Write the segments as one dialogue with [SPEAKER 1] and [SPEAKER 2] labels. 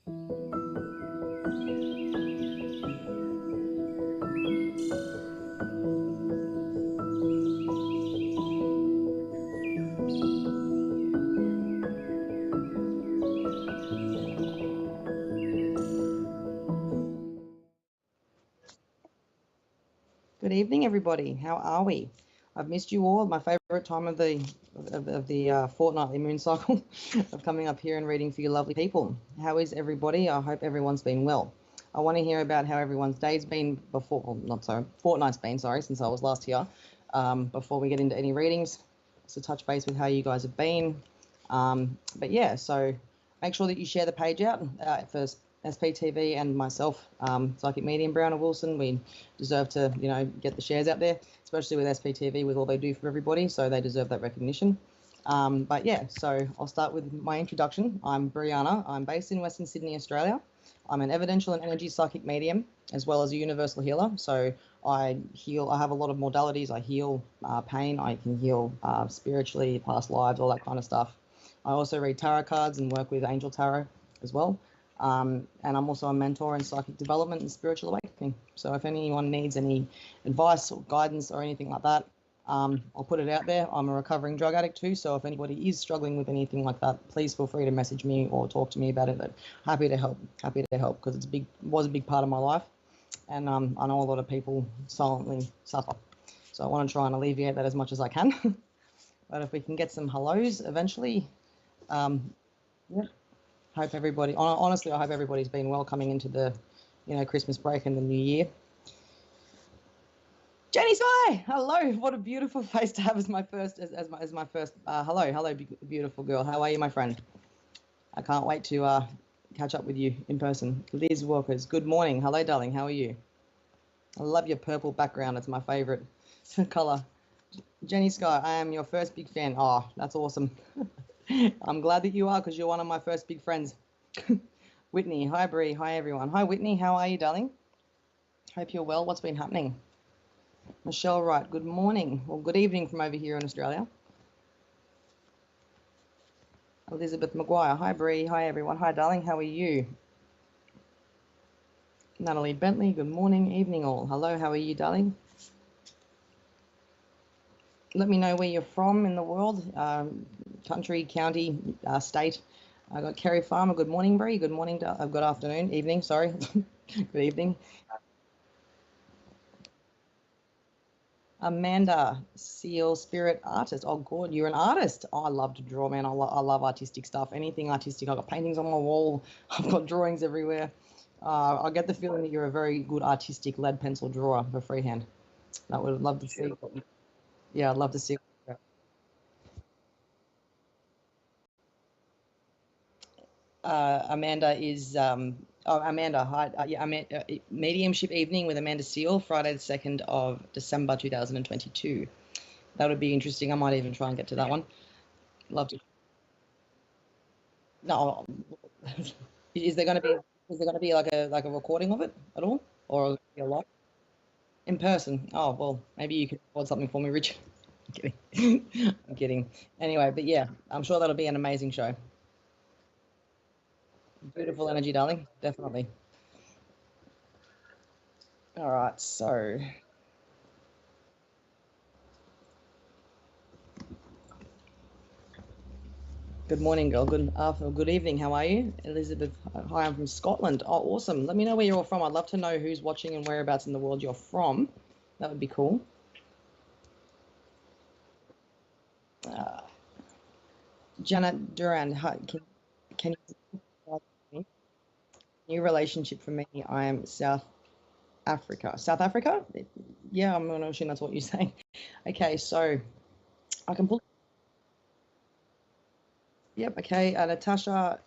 [SPEAKER 1] Good evening, everybody. How are we? I've missed you all. My favourite time of the fortnightly moon cycle of coming up here and reading for you lovely people. How is everybody? I hope everyone's been well. I want to hear about how everyone's day's been before, well, not so, fortnight's been, sorry, since I was last here. Before we get into any readings, to touch base with how you guys have been. But yeah, so make sure that you share the page out for SPTV and myself, Psychic Medium Brown and Wilson. We deserve to, get the shares out there, especially with SPTV, with all they do for everybody. So they deserve that recognition. But yeah, so I'll start with my introduction. I'm Brianna. I'm based in Western Sydney, Australia. I'm an evidential and energy psychic medium, as well as a universal healer. So I heal. I have a lot of modalities. I heal pain. I can heal spiritually, past lives, all that kind of stuff. I also read tarot cards and work with angel tarot as well. And I'm also a mentor in psychic development and spiritual awakening. So if anyone needs any advice or guidance or anything like that, I'll put it out there. I'm a recovering drug addict too. So if anybody is struggling with anything like that, please feel free to message me or talk to me about it. But happy to help because was a big part of my life. And I know a lot of people silently suffer. So I want to try and alleviate that as much as I can. But if we can get some hellos eventually, yeah. Hope everybody, honestly, I hope everybody's been well coming into the, Christmas break and the new year. Jenny Sky, hello. What a beautiful face to have as my first, as my first, hello, beautiful girl. How are you, my friend? I can't wait to catch up with you in person. Liz Walkers, good morning. Hello, darling. How are you? I love your purple background. It's my favorite color. Jenny Sky, I am your first big fan. Oh, that's awesome. I'm glad that you are, because you're one of my first big friends. Whitney, hi Bree, hi everyone. Hi Whitney, how are you, darling? Hope you're well. What's been happening? Michelle Wright, good morning, or good evening from over here in Australia. Elizabeth Maguire, hi Bree, hi everyone. Hi darling, how are you? Natalie Bentley, good morning, evening all. Hello, how are you, darling? Let me know where you're from in the world, country, county, state. I got Kerry Farmer. Good morning, Bree. Good morning. Good afternoon, evening. Sorry, good evening. Amanda Seal, spirit artist. Oh, God, you're an artist. Oh, I love to draw, man. I love artistic stuff. Anything artistic. I've got paintings on my wall. I've got drawings everywhere. I get the feeling that you're a very good artistic lead pencil drawer for freehand. I would love to see. Yeah, I'd love to see. Amanda is Amanda. Hi, mediumship evening with Amanda Seal, Friday the 2nd of December 2022. That would be interesting. I might even try and get to that one. Love to. No, is there going to be like a recording of it at all, or a live in person? Oh well, maybe you could record something for me, Richard. I'm kidding. I'm kidding. Anyway, but yeah, I'm sure that'll be an amazing show. Beautiful energy, darling. Definitely. All right, so good morning, girl. Good afternoon. Good evening. How are you, Elizabeth? Hi, I'm from Scotland. Oh, awesome. Let me know where you're all from. I'd love to know who's watching and whereabouts in the world you're from. That would be cool. Janet Duran, hi, can you new relationship for me? I am South Africa. South Africa? Yeah, I'm not sure that's what you're saying. Okay, so I can pull. Yep. Okay, Natasha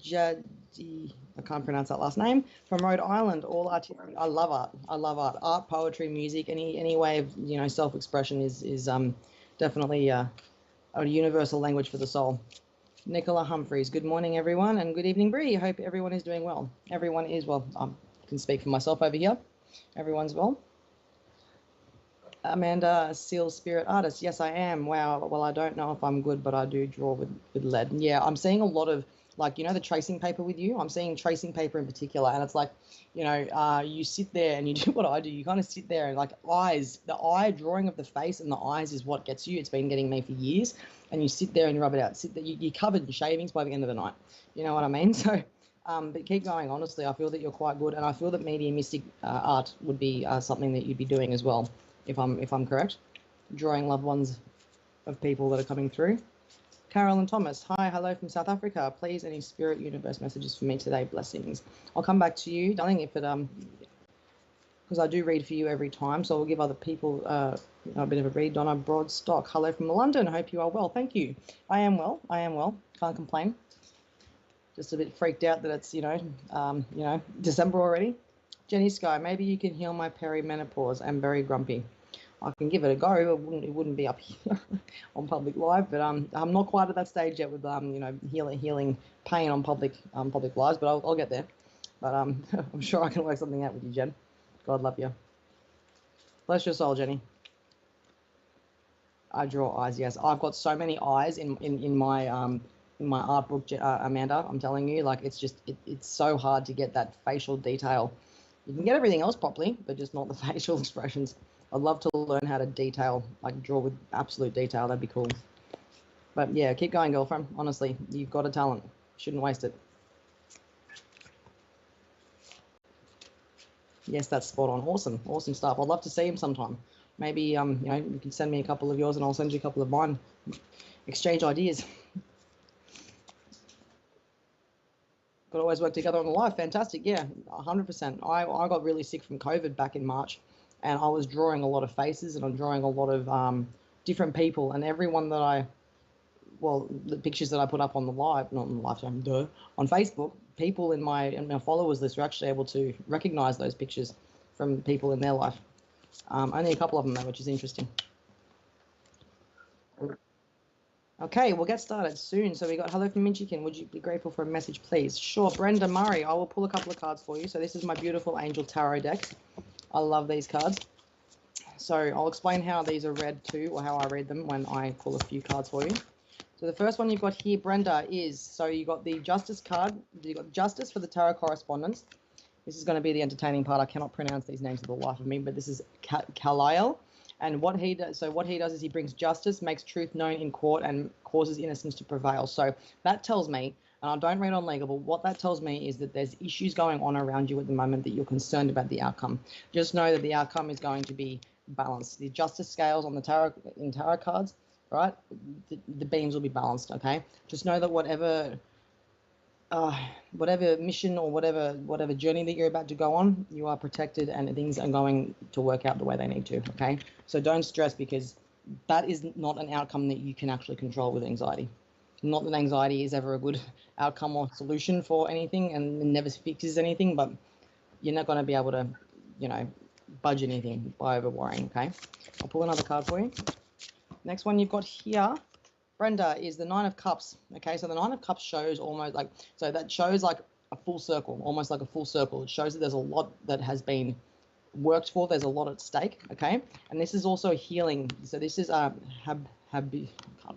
[SPEAKER 1] Jadi. I can't pronounce that last name. From Rhode Island, all artistic. I love art. I love art. Art, poetry, music, any way of self-expression is definitely a universal language for the soul. Nicola Humphreys, good morning, everyone, and good evening, Bree. I hope everyone is doing well. Everyone is well. I can speak for myself over here. Everyone's well. Amanda Seal, spirit artist. Yes, I am. Wow. Well, I don't know if I'm good, but I do draw with lead. Yeah, I'm seeing a lot of like, you know, the tracing paper with you. I'm seeing tracing paper in particular, and it's like, you know, you sit there and you do what I do. You kind of sit there and like eyes, the eye drawing of the face and the eyes is what gets you. It's been getting me for years. And you sit there and you rub it out. Sit there, you're covered in shavings by the end of the night. You know what I mean? So, but keep going. Honestly, I feel that you're quite good, and I feel that mediumistic art would be something that you'd be doing as well, if I'm correct. Drawing loved ones of people that are coming through. Carolyn Thomas, hi, hello from South Africa. Please, any spirit universe messages for me today? Blessings. I'll come back to you, darling, if it because I do read for you every time, so I'll give other people a bit of a read. Donna Broadstock, hello from London. I hope you are well. Thank you. I am well. Can't complain. Just a bit freaked out that it's, you know, December already. Jenny Sky, maybe you can heal my perimenopause. I'm very grumpy. I can give it a go. It wouldn't be up here on public live, but I'm not quite at that stage yet with you know, healing pain on public lives, but I'll get there. But I'm sure I can work something out with you, Jen. God love you. Bless your soul, Jenny. I draw eyes. Yes, I've got so many eyes in my art book, Amanda. I'm telling you, like it's so hard to get that facial detail. You can get everything else properly, but just not the facial expressions. I'd love to learn how to detail, like draw with absolute detail. That'd be cool. But yeah, keep going, girlfriend. Honestly, you've got a talent. Shouldn't waste it. Yes, that's spot on. Awesome stuff. I'd love to see him sometime. Maybe you know, you can send me a couple of yours and I'll send you a couple of mine. Exchange ideas. Got to always work together on the live. Fantastic. Yeah, 100%. I got really sick from COVID back in March, and I was drawing a lot of faces and I'm drawing a lot of different people, and everyone that the pictures that I put up on the live, not on the live time, on Facebook, people in my followers list were actually able to recognize those pictures from people in their life. Only a couple of them though, which is interesting. Okay, we'll get started soon. So we got hello from Michigan. Would you be grateful for a message, please? Sure, Brenda Murray. I will pull a couple of cards for you. So this is my beautiful Angel Tarot deck. I love these cards. So I'll explain how these are read too, or how I read them when I pull a few cards for you. So the first one you've got here, Brenda, is, so you got the Justice card. You've got Justice for the Tarot Correspondence. This is going to be the entertaining part. I cannot pronounce these names for the life of me, but this is Kalail. And what he does is he brings justice, makes truth known in court, and causes innocence to prevail. So that tells me, and I don't read on legal, but what that tells me is that there's issues going on around you at the moment that you're concerned about the outcome. Just know that the outcome is going to be balanced. The justice scales on the tarot cards, right? The beams will be balanced. Okay. Just know that whatever mission or whatever journey that you're about to go on, you are protected and things are going to work out the way they need to. Okay. So don't stress, because that is not an outcome that you can actually control with anxiety. Not that anxiety is ever a good outcome or solution for anything, and it never fixes anything, but you're not going to be able to, you know, budge anything by over worrying. Okay. I'll pull another card for you. Next one you've got here, Brenda, is the Nine of Cups. Okay, so the Nine of Cups shows almost like, so that shows like a full circle, almost like a full circle. It shows that there's a lot that has been worked for. There's a lot at stake. Okay, and this is also healing. So this is I can't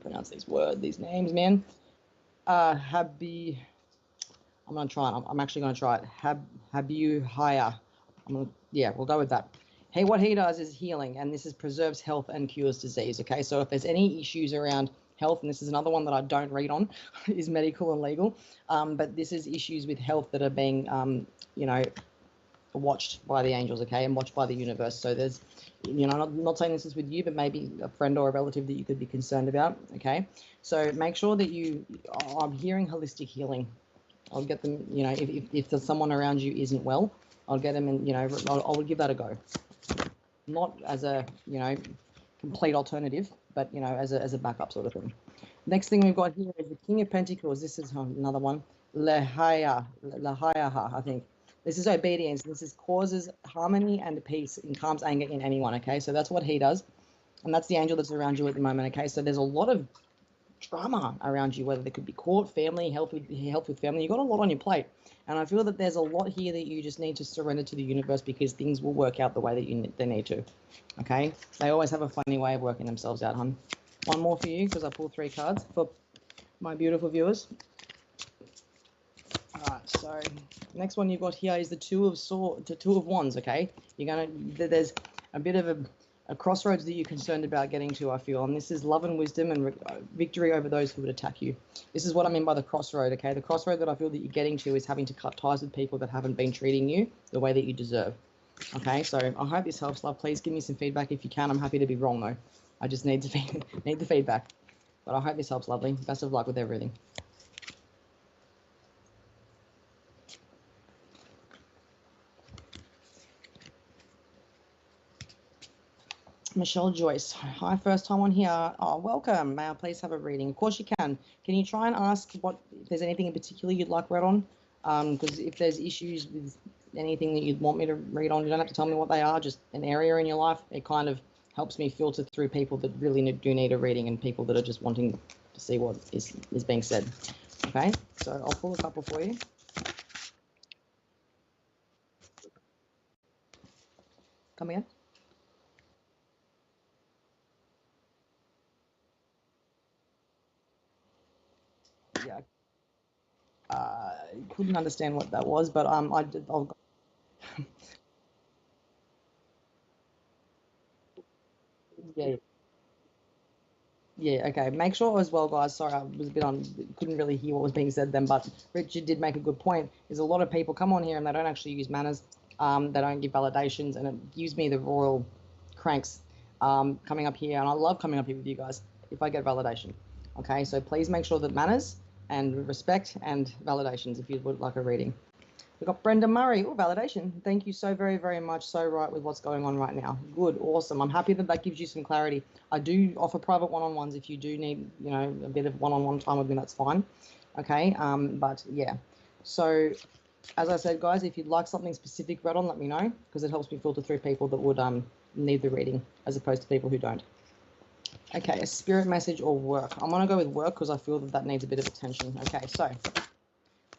[SPEAKER 1] pronounce these names, man. I'm gonna try it. I'm actually gonna try it. Habuhaya. We'll go with that. Hey, what he does is healing, and this is preserves health and cures disease. Okay, so if there's any issues around health, and this is another one that I don't read on, is medical and legal, but this is issues with health that are being, watched by the angels, okay, and watched by the universe. So there's, not saying this is with you, but maybe a friend or a relative that you could be concerned about, okay? So make sure that I'm hearing holistic healing. I'll get them, if there's someone around you isn't well, I'll get them and, I'll give that a go. Not as a, complete alternative, but, as a backup sort of thing. Next thing we've got here is the King of Pentacles. This is another one. Lahayaha, I think. This is obedience. This is causes harmony and peace and calms anger in anyone, okay? So that's what he does. And that's the angel that's around you at the moment, okay? So there's a lot of drama around you, whether there could be court, family, health with family. You've got a lot on your plate. And I feel that there's a lot here that you just need to surrender to the universe, because things will work out the way that they need to, okay? They always have a funny way of working themselves out, hon. One more for you, because I pulled 3 cards for my beautiful viewers. So next one you've got here is the Two of Wands. Okay, there's a bit of a crossroads that you're concerned about getting to, I feel, and this is love and wisdom and victory over those who would attack you. This is what I mean by the crossroad. Okay, the crossroad that I feel that you're getting to is having to cut ties with people that haven't been treating you the way that you deserve. Okay, so I hope this helps, love. Please give me some feedback if you can. I'm happy to be wrong though. I just need the feedback. But I hope this helps, lovely. Best of luck with everything. Michelle Joyce, hi, first time on here. Oh, welcome. May I please have a reading? Of course you can. Can you try and ask if there's anything in particular you'd like read on? Because if there's issues with anything that you'd want me to read on, you don't have to tell me what they are, just an area in your life. It kind of helps me filter through people that really do need a reading and people that are just wanting to see what is being said. Okay, so I'll pull a couple for you. Come again? Yeah. Couldn't understand what that was, but I'll yeah. Yeah, okay. Make sure as well, guys. Sorry, I was a bit couldn't really hear what was being said then, but Richard did make a good point. There's a lot of people come on here and they don't actually use manners. They don't give validations, and it gives me the royal cranks coming up here. And I love coming up here with you guys if I get validation. Okay, so please make sure that manners and respect and validations if you would like a reading. We've got Brenda Murray. Oh, validation. Thank you so very, very much. So right with what's going on right now. Good. Awesome. I'm happy that gives you some clarity. I do offer private one-on-ones if you do need, a bit of one-on-one time with me, that's fine. Okay. But yeah. So as I said, guys, if you'd like something specific read on, let me know because it helps me filter through people that would need the reading as opposed to people who don't. Okay. A spirit message or work. I'm going to go with work because I feel that needs a bit of attention. Okay. So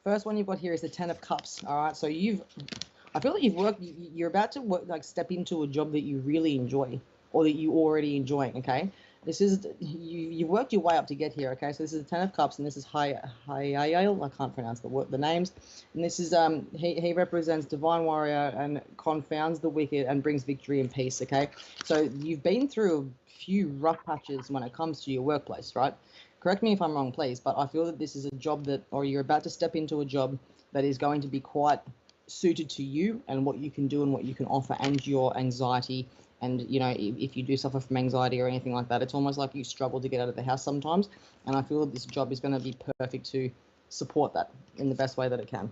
[SPEAKER 1] first one you've got here is the 10 of Cups. All right, so I feel like you're about to step into a job that you really enjoy or that you already enjoying. Okay, this is you've worked your way up to get here. Okay, so this is the 10 of Cups, and this is Hayal. I can't pronounce the names. And this is he represents divine warrior and confounds the wicked and brings victory and peace. Okay, so you've been through a few rough patches when it comes to your workplace, right? Correct me if I'm wrong, please, but I feel that this is a job or you're about to step into a job that is going to be quite suited to you and what you can do and what you can offer and your anxiety. And, if you do suffer from anxiety or anything like that, it's almost like you struggle to get out of the house sometimes. And I feel that this job is going to be perfect to support that in the best way that it can.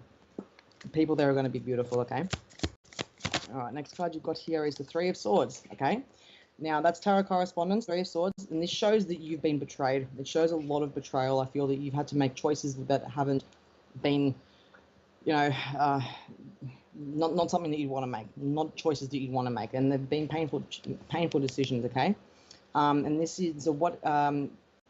[SPEAKER 1] The people there are going to be beautiful, okay? All right, next card you've got here is the Three of Swords, okay? Now, that's tarot correspondence, Three of Swords, and this shows that you've been betrayed. It shows a lot of betrayal. I feel that you've had to make choices that haven't been, not something that you'd want to make, not choices that you'd want to make, and they've been painful decisions, okay? And this is what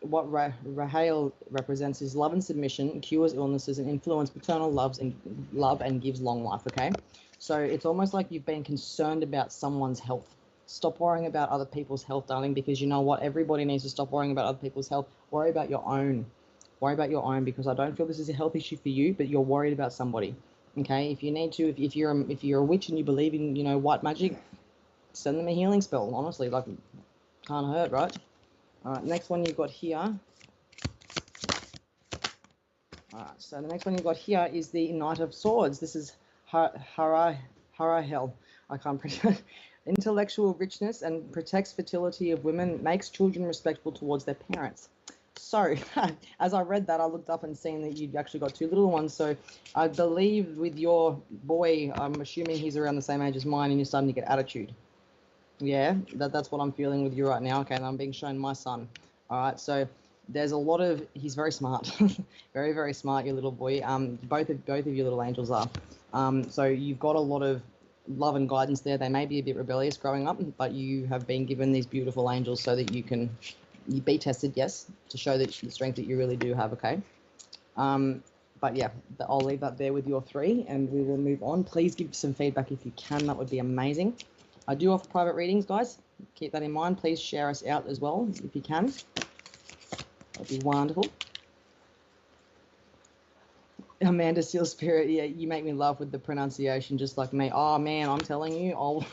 [SPEAKER 1] Rahel represents is love and submission, cures illnesses and influence paternal love and gives long life, okay? So it's almost like you've been concerned about someone's health. Stop worrying about other people's health, darling, because you know what? Everybody needs to stop worrying about other people's health. Worry about your own. Worry about your own, because I don't feel this is a health issue for you, but you're worried about somebody. Okay? If you need to, if you're a witch and you believe in, white magic, send them a healing spell. Honestly, can't hurt, right? All right, next one you've got here. All right, so the next one you've got here is the Knight of Swords. This is Harahel. I can't pronounce. Intellectual richness and protects fertility of women, makes children respectful towards their parents. So, as I read that, I looked up and seen that you'd actually got two little ones. So, I believe with your boy, I'm assuming he's around the same age as mine, and you're starting to get attitude. Yeah, that's what I'm feeling with you right now. Okay, and I'm being shown my son. All right, so there's a lot of, he's very smart, very, very smart, your little boy. Both of your little angels are. So you've got a lot of love and guidance there. They may be a bit rebellious growing up, but you have been given these beautiful angels so that you can be tested, yes, to show that the strength that you really do have, okay? But yeah, I'll leave that there with your three, and we will move on. Please give some feedback if you can. That would be amazing. I do offer private readings, guys. Keep that in mind. Please share us out as well if you can. That'd be wonderful. Amanda Seal Spirit, yeah, you make me laugh with the pronunciation just like me. Oh, man, I'm telling you,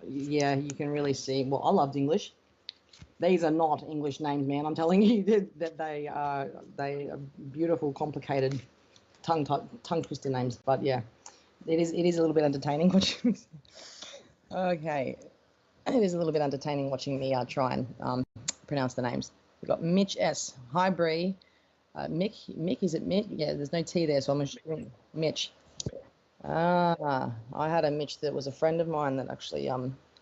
[SPEAKER 1] yeah, you can really see. Well, I loved English. These are not English names, man. I'm telling you that they are beautiful, complicated, tongue twister names. But yeah, it is a little bit entertaining watching. Okay, it is a little bit entertaining watching me try and pronounce the names. We've got Mitch S. Hi, Bree. Mick, is it Mick? Yeah, there's no T there, so I'm assuming Mitch. I had a Mitch that was a friend of mine that actually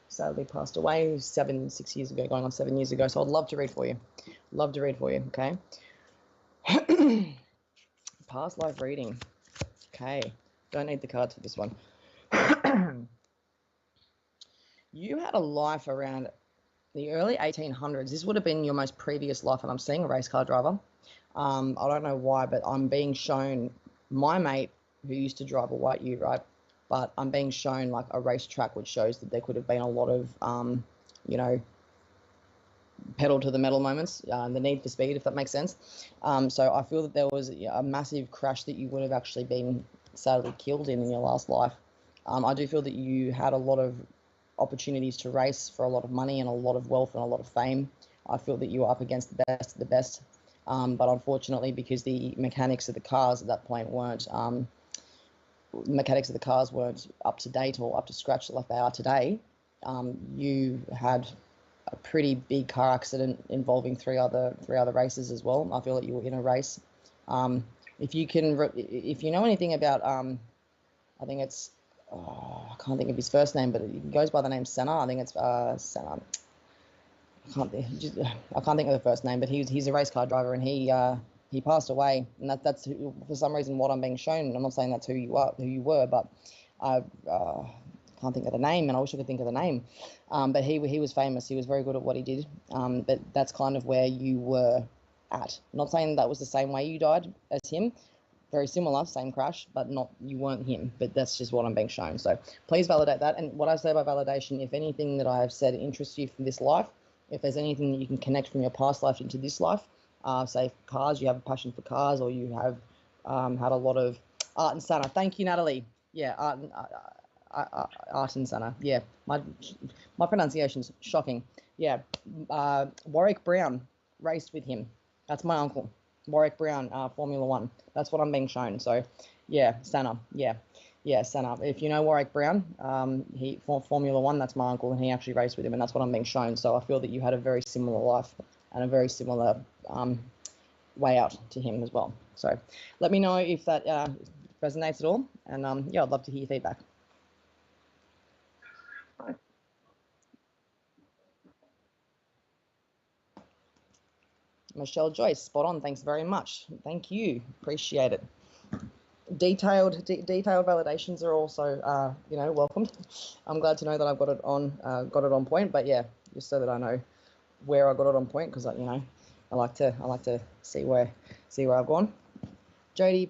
[SPEAKER 1] sadly passed away 6 years ago, going on 7 years ago. So I'd love to read for you. Love to read for you. Okay. Past life reading. Okay. Don't need the cards for this one. You had a life around the early 1800s. This would have been your most previous life, and I'm seeing a race car driver. I don't know why, but I'm being shown my mate who used to drive a white ute, right? But I'm being shown like a racetrack, which shows that there could have been a lot of, pedal to the metal moments, the need for speed, if that makes sense. So I feel that there was a massive crash that you would have actually been sadly killed in your last life. I do feel that you had a lot of opportunities to race for a lot of money and a lot of wealth and a lot of fame. I feel that you were up against the best of the best. But unfortunately, because the mechanics of the cars at that point weren't up to date or up to scratch like they are today, you had a pretty big car accident involving three other races as well. I feel that you were in a race. If you know anything about, I think it's, I can't think of his first name, but it goes by the name Senna. I think it's Senna. I can't think of the first name, but he's a race car driver, and he passed away, and that's for some reason what I'm being shown. I'm not saying that's who you were, but I can't think of the name, and I wish I could think of the name. But he was famous. He was very good at what he did. But that's kind of where you were at. I'm not saying that was the same way you died as him. Very similar, same crash, but you weren't him. But that's just what I'm being shown. So please validate that. And what I say by validation, if anything that I have said interests you from this life, if there's anything that you can connect from your past life into this life, say cars, you have a passion for cars, or you have had a lot of art and Sana. Thank you, Natalie. Yeah, art and Sana. Yeah, my pronunciation's shocking. Yeah, Warwick Brown raced with him. That's my uncle. Warwick Brown, Formula One. That's what I'm being shown. So, yeah, Sana. Yeah, Sana. If you know Warwick Brown, he for Formula One. That's my uncle, and he actually raced with him, and that's what I'm being shown. So I feel that you had a very similar life and a very similar way out to him as well. So let me know if that resonates at all, and yeah, I'd love to hear your feedback. Michelle Joyce, spot on. Thanks very much. Thank you. Appreciate it. Detailed validations are also, welcomed. I'm glad to know that I've got it on point. But yeah, just so that I know where I got it on point, because I like to see where I've gone. Jody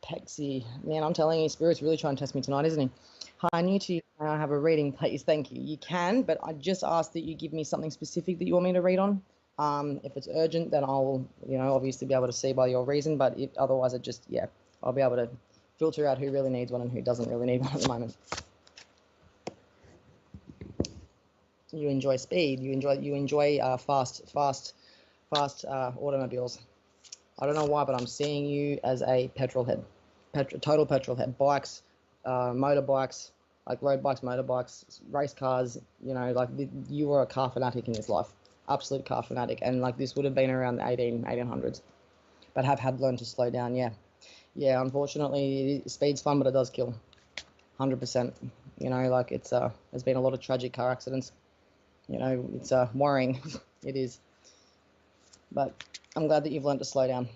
[SPEAKER 1] Pexy, man, I'm telling you, Spirit's really trying to test me tonight, isn't he? Hi, new to you. I have a reading, please. Thank you. You can, but I just ask that you give me something specific that you want me to read on. If it's urgent, then I'll, obviously be able to see by your reason. But otherwise, I'll be able to filter out who really needs one and who doesn't really need one at the moment. You enjoy speed. You enjoy fast automobiles. I don't know why, but I'm seeing you as a petrol head, total petrol head. Bikes, motorbikes, like road bikes, motorbikes, race cars. You were a car fanatic in this life. Absolute car fanatic, and this would have been around the 1800s, but have had learned to slow down. Yeah, unfortunately speed's fun, but it does kill. 100%. It's there's been a lot of tragic car accidents. It's worrying. It is, but I'm glad that you've learned to slow down.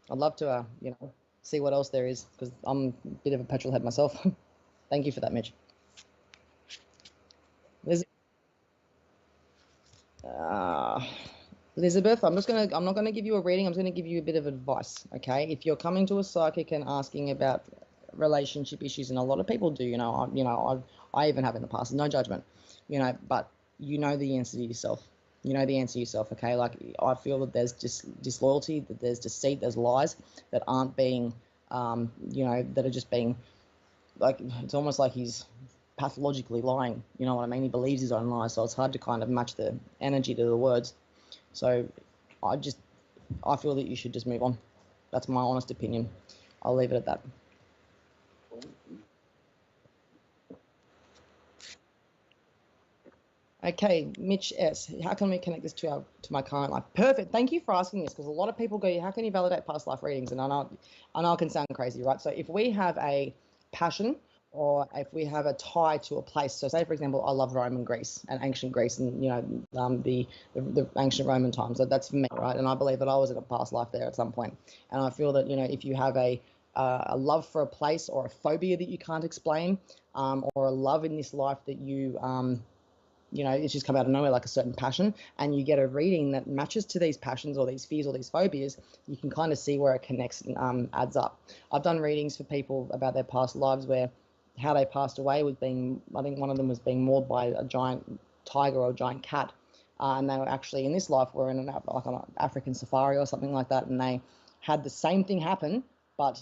[SPEAKER 1] I'd love to see what else there is, because I'm a bit of a petrol head myself. Thank you for that, Mitch. Elizabeth, I'm not gonna give you a reading. I'm just gonna give you a bit of advice. Okay, if you're coming to a psychic and asking about relationship issues, and a lot of people do, I even have in the past. No judgment, but you know the answer to yourself.
[SPEAKER 2] You know the answer yourself, okay? Like, I feel that there's just disloyalty, that there's deceit, there's lies that aren't being, that are just being, like, it's almost like he's pathologically lying. You know what I mean? He believes his own lies, so it's hard to kind of match the energy to the words. So I feel that you should just move on. That's my honest opinion. I'll leave it at that. Okay, Mitch S. How can we connect this to my current life? Perfect. Thank you for asking this, because a lot of people go, how can you validate past life readings? And I know it can sound crazy, right? So if we have a passion, or if we have a tie to a place, so say for example, I love Rome and Greece and ancient Greece, and the ancient Roman times. So that's for me, right? And I believe that I was in a past life there at some point. And I feel that if you have a love for a place, or a phobia that you can't explain, or a love in this life that you it's just come out of nowhere, like a certain passion, and you get a reading that matches to these passions or these fears or these phobias, you can kind of see where it connects and adds up. I've done readings for people about their past lives where how they passed away was being, I think one of them was being mauled by a giant tiger or a giant cat, and they were actually in this life were in an African safari or something like that, and they had the same thing happen, but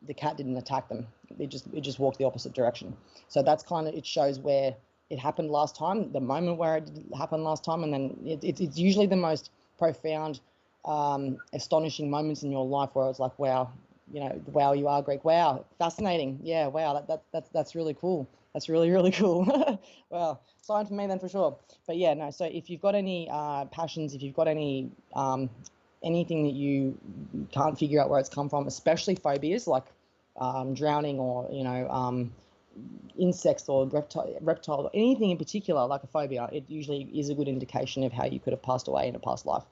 [SPEAKER 2] the cat didn't attack them. It just walked the opposite direction. So that's kind of, it shows where it happened last time, the moment where it happened last time, and then it's usually the most profound, astonishing moments in your life where it's like, wow, wow, you are Greek. Wow, fascinating. Yeah, wow, that's really cool. That's really, really cool. Wow, sign for me then for sure. But yeah, no, so if you've got any passions, if you've got any anything that you can't figure out where it's come from, especially phobias like drowning, or insects or reptiles, anything in particular like a phobia, it usually is a good indication of how you could have passed away in a past life.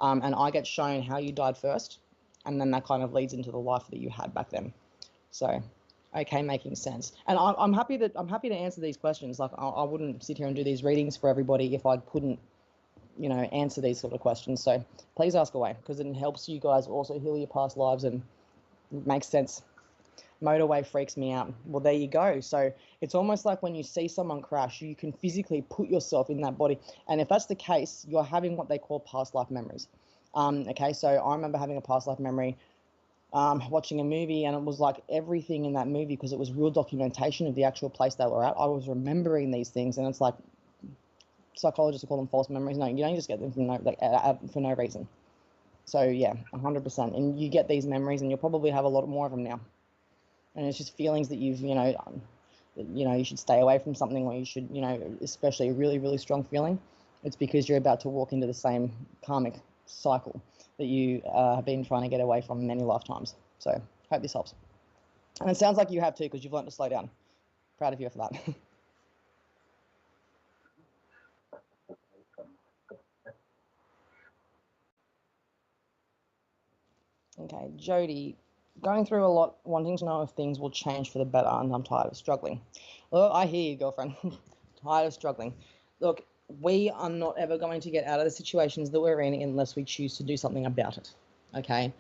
[SPEAKER 2] And I get shown how you died first, and then that kind of leads into the life that you had back then. So, okay, making sense. And I'm happy to answer these questions. Like, I wouldn't sit here and do these readings for everybody if I couldn't, answer these sort of questions. So please ask away, because it helps you guys also heal your past lives, and it makes sense. Motorway freaks me out. Well, there you go. So it's almost like when you see someone crash, you can physically put yourself in that body. And if that's the case, you're having what they call past life memories. Okay, so I remember having a past life memory watching a movie, and it was like everything in that movie, because it was real documentation of the actual place they were at. I was remembering these things, and it's like, psychologists call them false memories. No, you don't just get them for no reason. So yeah, 100%. And you get these memories, and you'll probably have a lot more of them now. And it's just feelings that you've, you should stay away from something, or you should, especially a really, really strong feeling. It's because you're about to walk into the same karmic cycle that you have been trying to get away from many lifetimes. So hope this helps. And it sounds like you have too, because you've learned to slow down. Proud of you for that. Okay, Jody, going through a lot, wanting to know if things will change for the better, and I'm tired of struggling. Well, I hear you, girlfriend. Tired of struggling. Look, we are not ever going to get out of the situations that we're in unless we choose to do something about it. Okay?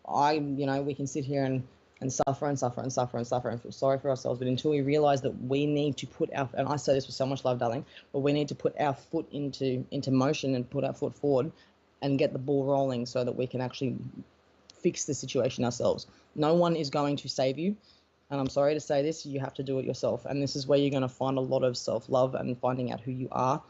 [SPEAKER 2] We can sit here and suffer and suffer and suffer and suffer and feel sorry for ourselves, but until we realize that we need to put our, and I say this with so much love, darling, but we need to put our foot into motion and put our foot forward and get the ball rolling so that we can actually fix the situation ourselves. No one is going to save you, and I'm sorry to say this, you have to do it yourself. And this is where you're going to find a lot of self-love and finding out who you are.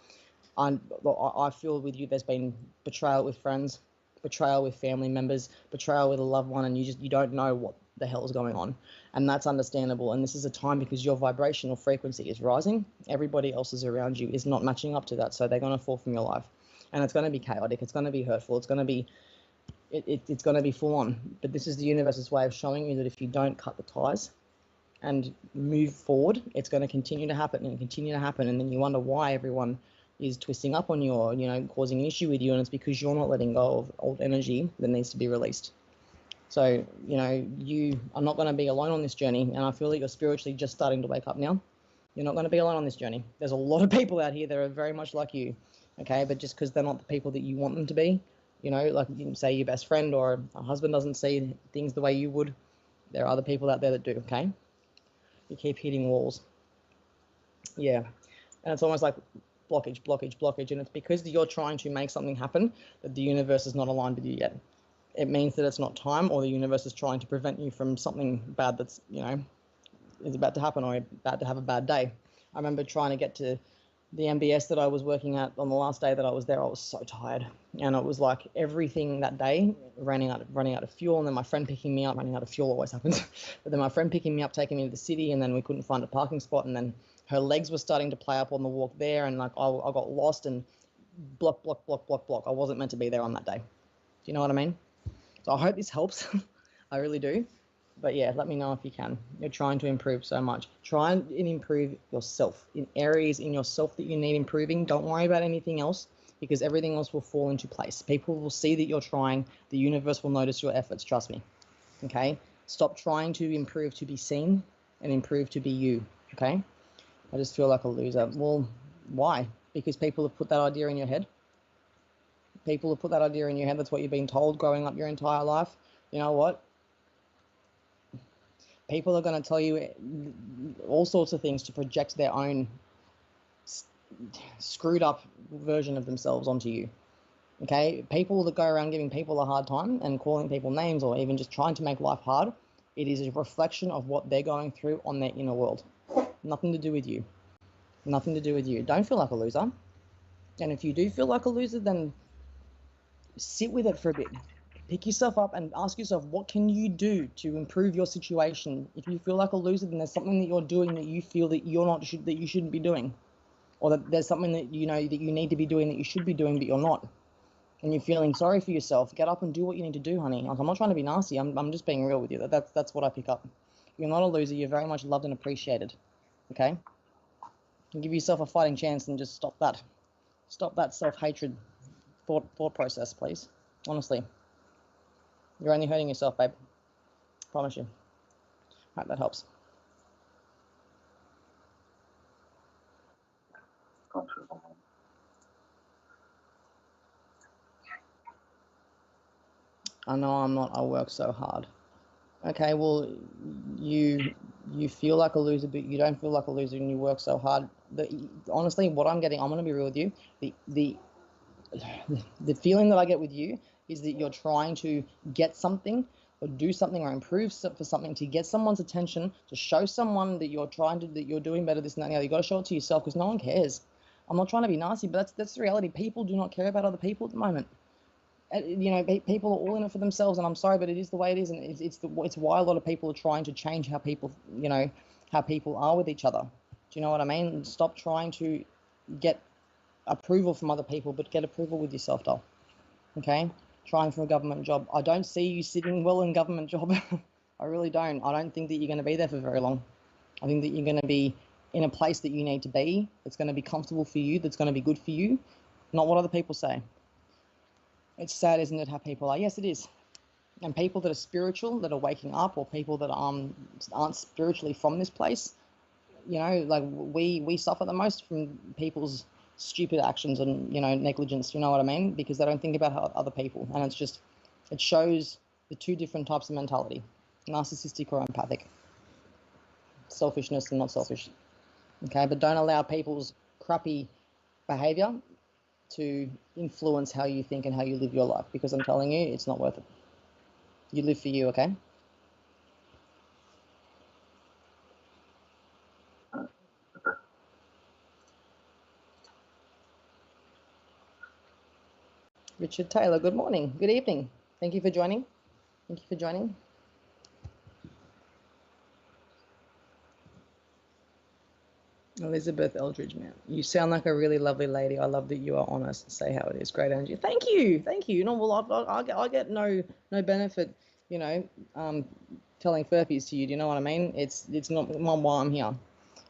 [SPEAKER 2] I feel with you, there's been betrayal with friends, betrayal with family members, betrayal with a loved one, and you don't know what the hell is going on, and that's understandable. And this is a time because your vibrational frequency is rising, everybody else's around you is not matching up to that, so they're going to fall from your life, and it's going to be chaotic, it's going to be hurtful, it's going to be it's going to be full on. But this is the universe's way of showing you that if you don't cut the ties and move forward, it's going to continue to happen and continue to happen, and then you wonder why everyone is twisting up on you or causing an issue with you, and it's because you're not letting go of old energy that needs to be released. So you are not going to be alone on this journey, and I feel that you're spiritually just starting to wake up now. You're not going to be alone on this journey. There's a lot of people out here that are very much like you, okay? But just because they're not the people that you want them to be, like you say your best friend or a husband doesn't see things the way you would, there are other people out there that do, okay? You keep hitting walls. Yeah. And it's almost like blockage, blockage, blockage. And it's because you're trying to make something happen that the universe is not aligned with you yet. It means that it's not time, or the universe is trying to prevent you from something bad that's, is about to happen, or about to have a bad day. I remember trying to get to the MBS that I was working at on the last day that I was there. I was so tired, and it was like everything that day running out of fuel, and then my friend picking me up. Running out of fuel always happens, but then my friend picking me up, taking me to the city, and then we couldn't find a parking spot, and then her legs were starting to play up on the walk there, and like I got lost, and block. I wasn't meant to be there on that day. Do you know what I mean? So I hope this helps. I really do. But yeah, let me know if you can. You're trying to improve so much. Try and improve yourself in areas in yourself that you need improving. Don't worry about anything else, because everything else will fall into place. People will see that you're trying. The universe will notice your efforts. Trust me. Okay? Stop trying to improve to be seen and improve to be you. Okay? I just feel like a loser. Well, why? Because people have put that idea in your head. People have put that idea in your head. That's what you've been told growing up your entire life. You know what? People are going to tell you all sorts of things to project their own screwed up version of themselves onto you. Okay? People that go around giving people a hard time and calling people names, or even just trying to make life hard, it is a reflection of what they're going through on their inner world. Nothing to do with you. Nothing to do with you. Don't feel like a loser. And if you do feel like a loser, then sit with it for a bit. Pick yourself up and ask yourself, what can you do to improve your situation? If you feel like a loser, then there's something that you're doing that you feel that that you shouldn't be doing, or that there's something that you know that you need to be doing that you should be doing but you're not, and you're feeling sorry for yourself. Get up and do what you need to do, honey. Like, I'm not trying to be nasty. I'm just being real with you. That's what I pick up. You're not a loser. You're very much loved and appreciated. Okay? And give yourself a fighting chance and just stop that self-hatred thought process, please. Honestly. You're only hurting yourself, babe. Promise you. Hope that helps. I know I'm not. I work so hard. Okay, well, you feel like a loser, but you don't feel like a loser, and you work so hard. Honestly, what I'm getting, I'm gonna be real with you. The feeling that I get with you is that you're trying to get something, or do something, or improve for something, to get someone's attention, to show someone that that you're doing better, this and that and the other. You got to show it to yourself, because no one cares. I'm not trying to be nasty, but that's the reality. People do not care about other people at the moment. People are all in it for themselves, and I'm sorry, but it is the way it is, and it's why a lot of people are trying to change how people are with each other. Do you know what I mean? Stop trying to get approval from other people, but get approval with yourself, doll. Okay? Trying for a government job. I don't see you sitting well in government job. I really don't. I don't think that you're going to be there for very long. I think that you're going to be in a place that you need to be, that's going to be comfortable for you, that's going to be good for you, not what other people say. It's sad, isn't it, how people are? Yes, it is. And people that are spiritual, that are waking up, or people that aren't spiritually from this place, like we suffer the most from people's stupid actions and, negligence, you know what I mean? Because they don't think about other people. And it shows the two different types of mentality, narcissistic or empathic, selfishness and not selfish. Okay, but don't allow people's crappy behavior to influence how you think and how you live your life, because I'm telling you, it's not worth it. You live for you, okay? Richard Taylor, good morning, good evening. Thank you for joining. Elizabeth Eldridge, man, you sound like a really lovely lady. I love that you are honest. Say how it is. Great energy. Thank you. Well, I get no benefit, telling furpies to you. Do you know what I mean? It's not why I'm here.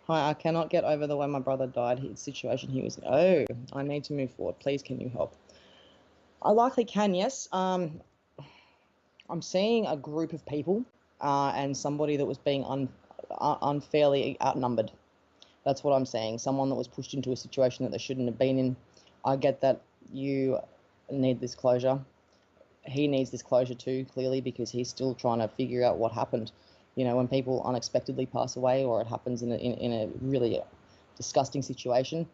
[SPEAKER 2] Hi, I cannot get over the way my brother died. His situation he was in. Oh, I need to move forward. Please, can you help? I likely can, yes. I'm seeing a group of people and somebody that was being unfairly outnumbered. That's what I'm saying. Someone that was pushed into a situation that they shouldn't have been in. I get that you need this closure. He needs this closure too, clearly, because he's still trying to figure out what happened. When people unexpectedly pass away, or it happens in a really disgusting situation,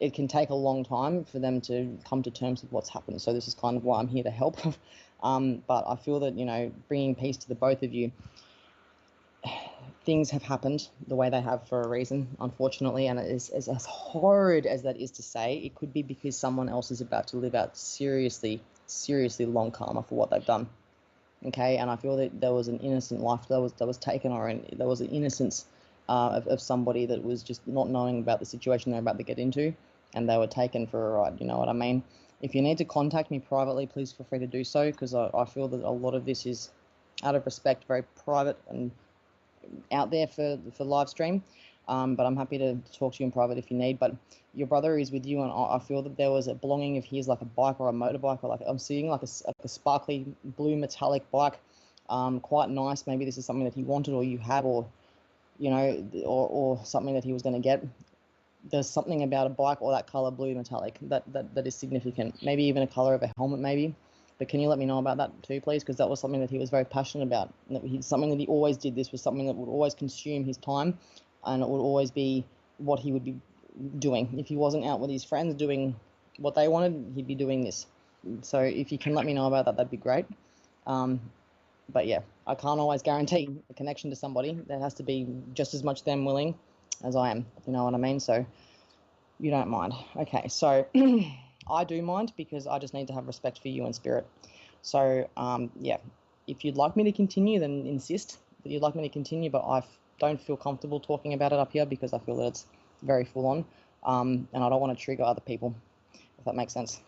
[SPEAKER 2] it can take a long time for them to come to terms with what's happened. So this is kind of why I'm here to help. But I feel that, bringing peace to the both of you, things have happened the way they have for a reason, unfortunately. And it is as horrid as that is to say, it could be because someone else is about to live out seriously long karma for what they've done. Okay, and I feel that there was an innocent life that was taken, or there was an innocence of somebody that was just not knowing about the situation they're about to get into, and they were taken for a ride. You know what I mean? If you need to contact me privately, please feel free to do so, because I feel that a lot of this is, out of respect, very private and out there for live stream. But I'm happy to talk to you in private if you need. But your brother is with you, and I feel that there was a belonging of his, like a bike or a motorbike, or like I'm seeing like a sparkly blue metallic bike, quite nice. Maybe this is something that he wanted, or you had, or or something that he was going to get. There's something about a bike or that color blue metallic that is significant. Maybe even a color of a helmet, maybe. But can you let me know about that too, please? Because that was something that he was very passionate about. Something that he always did. This was something that would always consume his time, and it would always be what he would be doing. If he wasn't out with his friends doing what they wanted, he'd be doing this. So if you can let me know about that, that'd be great. But yeah, I can't always guarantee a connection to somebody. There has to be just as much them willing as I am. You know what I mean? So you don't mind. Okay, so I do mind, because I just need to have respect for you and spirit. So yeah, if you'd like me to continue, then insist that you'd like me to continue, but I don't feel comfortable talking about it up here because I feel that it's very full on, and I don't want to trigger other people, if that makes sense.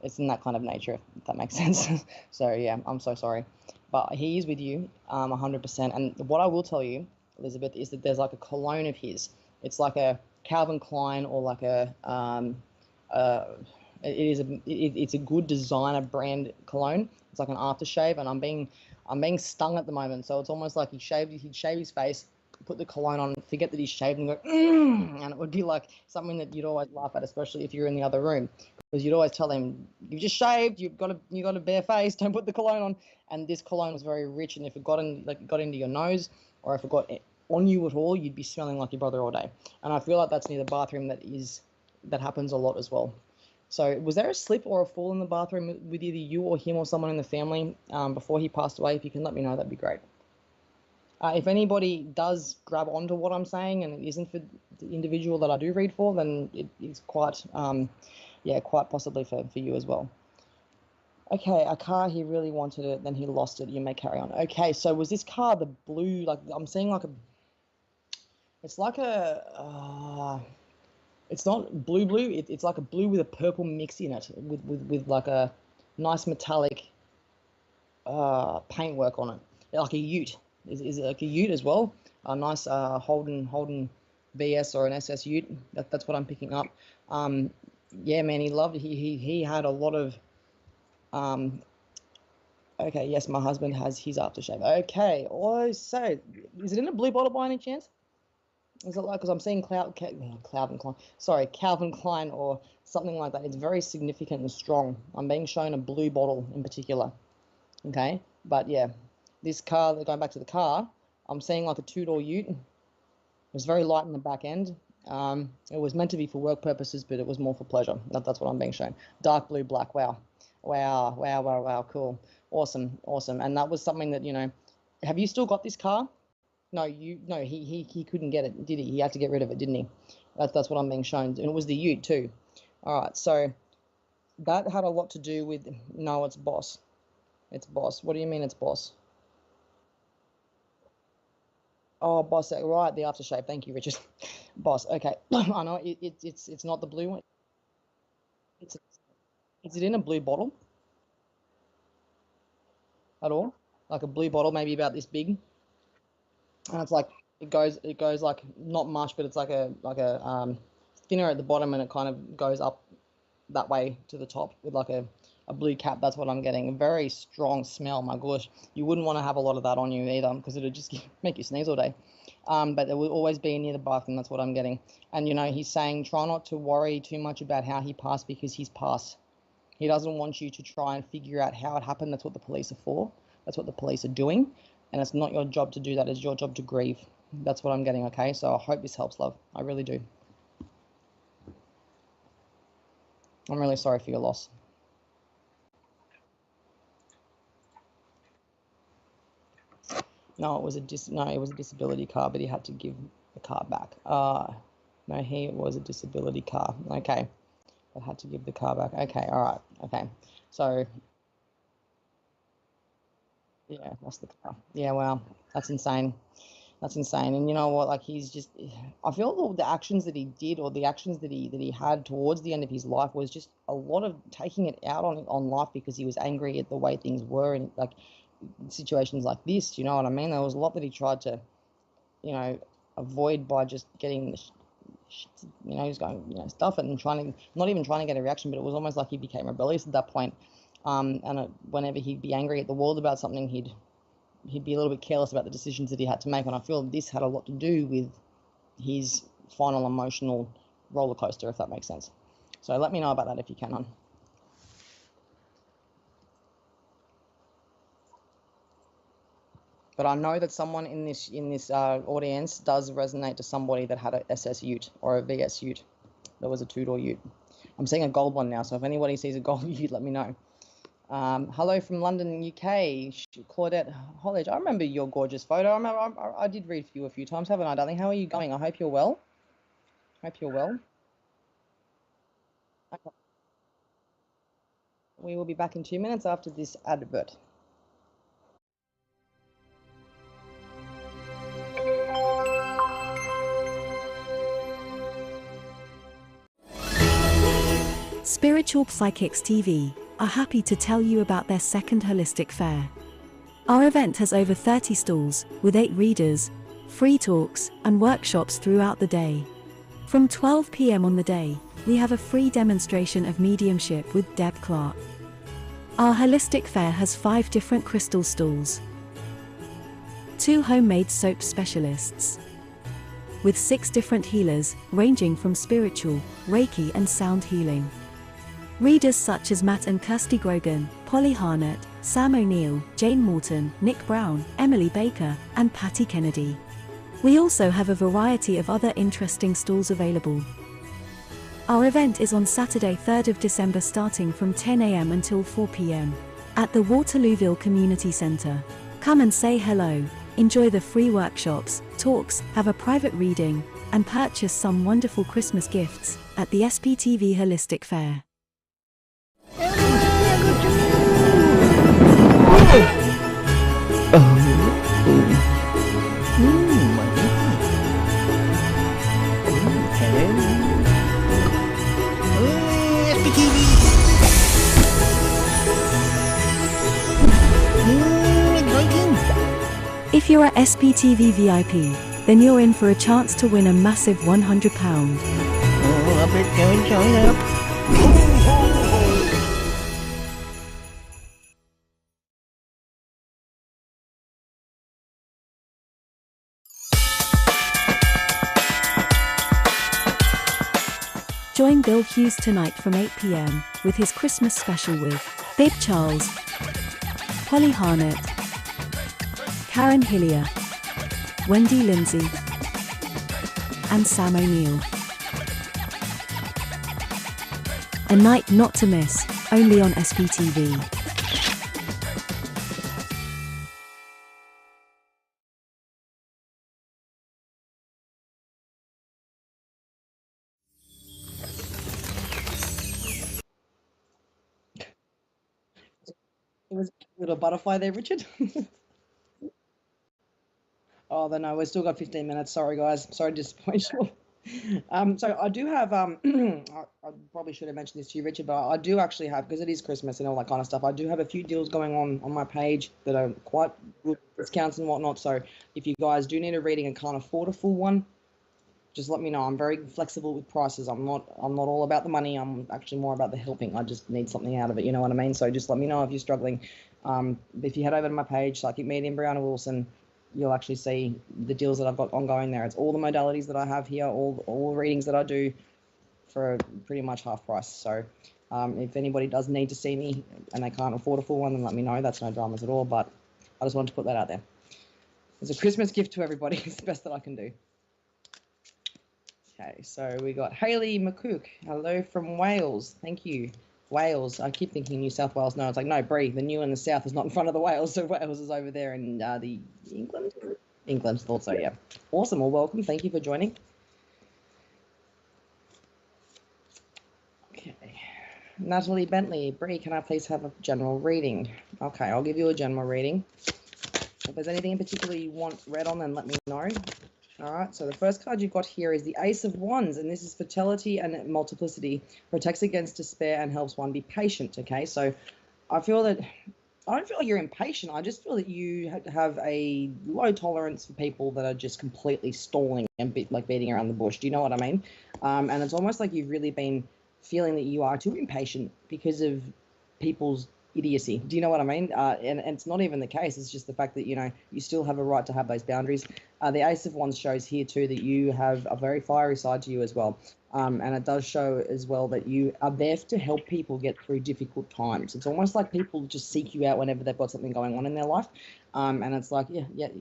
[SPEAKER 2] It's in that kind of nature, if that makes sense. So yeah, I'm so sorry, but he is with you 100%. And what I will tell you, Elizabeth, is that there's like a cologne of his. It's like a Calvin Klein, or like it's a good designer brand cologne. It's like an aftershave, and I'm being stung at the moment. So it's almost like he'd shave his face, put the cologne on, forget that he's shaved, and go, and it would be like something that you'd always laugh at, especially if you're in the other room, because you'd always tell him, "You've just shaved, you got a bare face, don't put the cologne on." And this cologne was very rich, and if it got into your nose, or if it got on you at all, you'd be smelling like your brother all day. And I feel like that's near the bathroom that happens a lot as well. So was there a slip or a fall in the bathroom with either you or him or someone in the family before he passed away? If you can let me know, that'd be great. If anybody does grab onto what I'm saying and it isn't for the individual that I do read for, then it is quite possibly for you as well. Okay, a car, he really wanted it, then he lost it. You may carry on. Okay, so was this car the blue? Like, I'm seeing like it's like it's not blue. It's like a blue with a purple mix in it, with like a nice metallic paintwork on it, like a ute. Is it like a ute as well? A nice Holden VS or an SS ute. That's what I'm picking up. Yeah, man, he loved it. He had a lot of okay, yes, my husband has his aftershave. Okay, so is it in a blue bottle by any chance? Is it like, because I'm seeing Calvin Klein or something like that. It's very significant and strong. I'm being shown a blue bottle in particular. Okay, but yeah, this car, going back to the car, I'm seeing like a two-door ute. It was very light in the back end. It was meant to be for work purposes, but it was more for pleasure. That's what I'm being shown. Dark blue, black. Wow, cool, awesome. And that was something that, have you still got this car? No, he couldn't get it, did he? He had to get rid of it, didn't he? That's what I'm being shown, and it was the ute too. All right, so that had a lot to do with, no, it's boss. It's boss. What do you mean it's boss? Oh, boss, right, the aftershave. Thank you, Richard. Boss. Okay, I know it's not the blue one. It's Is it in a blue bottle at all? Like a blue bottle, maybe about this big, and it's like it goes like not much, but it's like a thinner at the bottom, and it kind of goes up that way to the top with like a blue cap. That's what I'm getting. A very strong smell. My gosh, you wouldn't want to have a lot of that on you either, because it would just make you sneeze all day. But it will always be near the bathroom. That's what I'm getting. And he's saying try not to worry too much about how he passed, because he's passed. He doesn't want you to try and figure out how it happened. That's what the police are for. That's what the police are doing. And it's not your job to do that. It's your job to grieve. That's what I'm getting, okay? So I hope this helps, love. I really do. I'm really sorry for your loss. No, it was a disability car, but he had to give the car back. No, it was a disability car. Okay, I had to give the car back. Okay, all right. Okay, so yeah, lost the car. Yeah, wow, that's insane. That's insane. And you know what? Like he's just, I feel the actions that he did, or the actions that he had towards the end of his life, was just a lot of taking it out on life because he was angry at the way things were, and like situations like this. You know what I mean? There was a lot that he tried to, you know, avoid by just getting, you know, he was going, you know, stuff it and not even trying to get a reaction, but it was almost like he became rebellious at that point. Whenever he'd be angry at the world about something, he'd be a little bit careless about the decisions that he had to make. And I feel this had a lot to do with his final emotional roller coaster, if that makes sense. So let me know about that if you can, hon. But I know that someone in this audience does resonate to somebody that had a SS Ute or a VS Ute. There was a two-door Ute. I'm seeing a gold one now, so if anybody sees a gold Ute, let me know. Hello from London, UK. Claudette Hollage. I remember your gorgeous photo. I did read for you a few times, haven't I, darling? How are you going? I hope you're well. Hope you're well. Okay. We will be back in 2 minutes after this advert.
[SPEAKER 3] Spiritual Psychics TV are happy to tell you about their second holistic fair. Our event has over 30 stalls, with 8 readers, free talks, and workshops throughout the day. From 12 p.m. on the day, we have a free demonstration of mediumship with Deb Clark. Our holistic fair has 5 different crystal stalls, 2 homemade soap specialists, with 6 different healers, ranging from spiritual, Reiki and sound healing. Readers such as Matt and Kirsty Grogan, Polly Harnett, Sam O'Neill, Jane Morton, Nick Brown, Emily Baker, and Patty Kennedy. We also have a variety of other interesting stalls available. Our event is on Saturday 3rd of December starting from 10 a.m. until 4 p.m. at the Waterlooville Community Centre. Come and say hello, enjoy the free workshops, talks, have a private reading, and purchase some wonderful Christmas gifts at the SPTV Holistic Fair. If you're a SPTV VIP, then you're in for a chance to win a massive £100.
[SPEAKER 4] Oh, I bet going join up.
[SPEAKER 3] Join Bill Hughes tonight from 8 p.m. with his Christmas special with Big Charles, Polly Harnett, Karen Hillier, Wendy Lindsay, and Sam O'Neill. A night not to miss, only on SPTV.
[SPEAKER 1] It was a little butterfly there, Richard. Oh, then no, we've still got 15 minutes. Sorry, guys. Sorry to disappoint you. So I do have, I probably should have mentioned this to you, Richard, but I do actually have, because it is Christmas and all that kind of stuff, I do have a few deals going on my page that are quite good discounts and whatnot. So if you guys do need a reading and can't afford a full one, just let me know. I'm very flexible with prices. I'm not all about the money. I'm actually more about the helping. I just need something out of it. You know what I mean? So just let me know if you're struggling. If you head over to my page, Psychic Medium Brianna Wilson, you'll actually see the deals that I've got ongoing there. It's all the modalities that I have here, all the readings that I do for pretty much half price. So if anybody does need to see me and they can't afford a full one, then let me know. That's no dramas at all. But I just wanted to put that out there. It's a Christmas gift to everybody. It's the best that I can do. Okay, so we got Hayley McCook. Hello from Wales. Thank you. Wales. I keep thinking New South Wales. No, it's like, no, Bree, the new in the south is not in front of the Wales. So Wales is over there in the England. England, thought so, yeah. Awesome. Well, welcome. Thank you for joining. Okay. Natalie Bentley. Bree, can I please have a general reading? Okay, I'll give you a general reading. If there's anything in particular you want read on, then let me know. All right, so the first card you've got here is the Ace of Wands, and this is fertility and multiplicity. Protects against despair and helps one be patient, okay? So I don't feel like you're impatient. I just feel that you have a low tolerance for people that are just completely stalling and beating around the bush. Do you know what I mean? And it's almost like you've really been feeling that you are too impatient because of people's idiocy. Do you know what I mean? And it's not even the case. It's just the fact that, you still have a right to have those boundaries. The Ace of Wands shows here too that you have a very fiery side to you as well. And it does show as well that you are there to help people get through difficult times. It's almost like people just seek you out whenever they've got something going on in their life. And it's like, yep,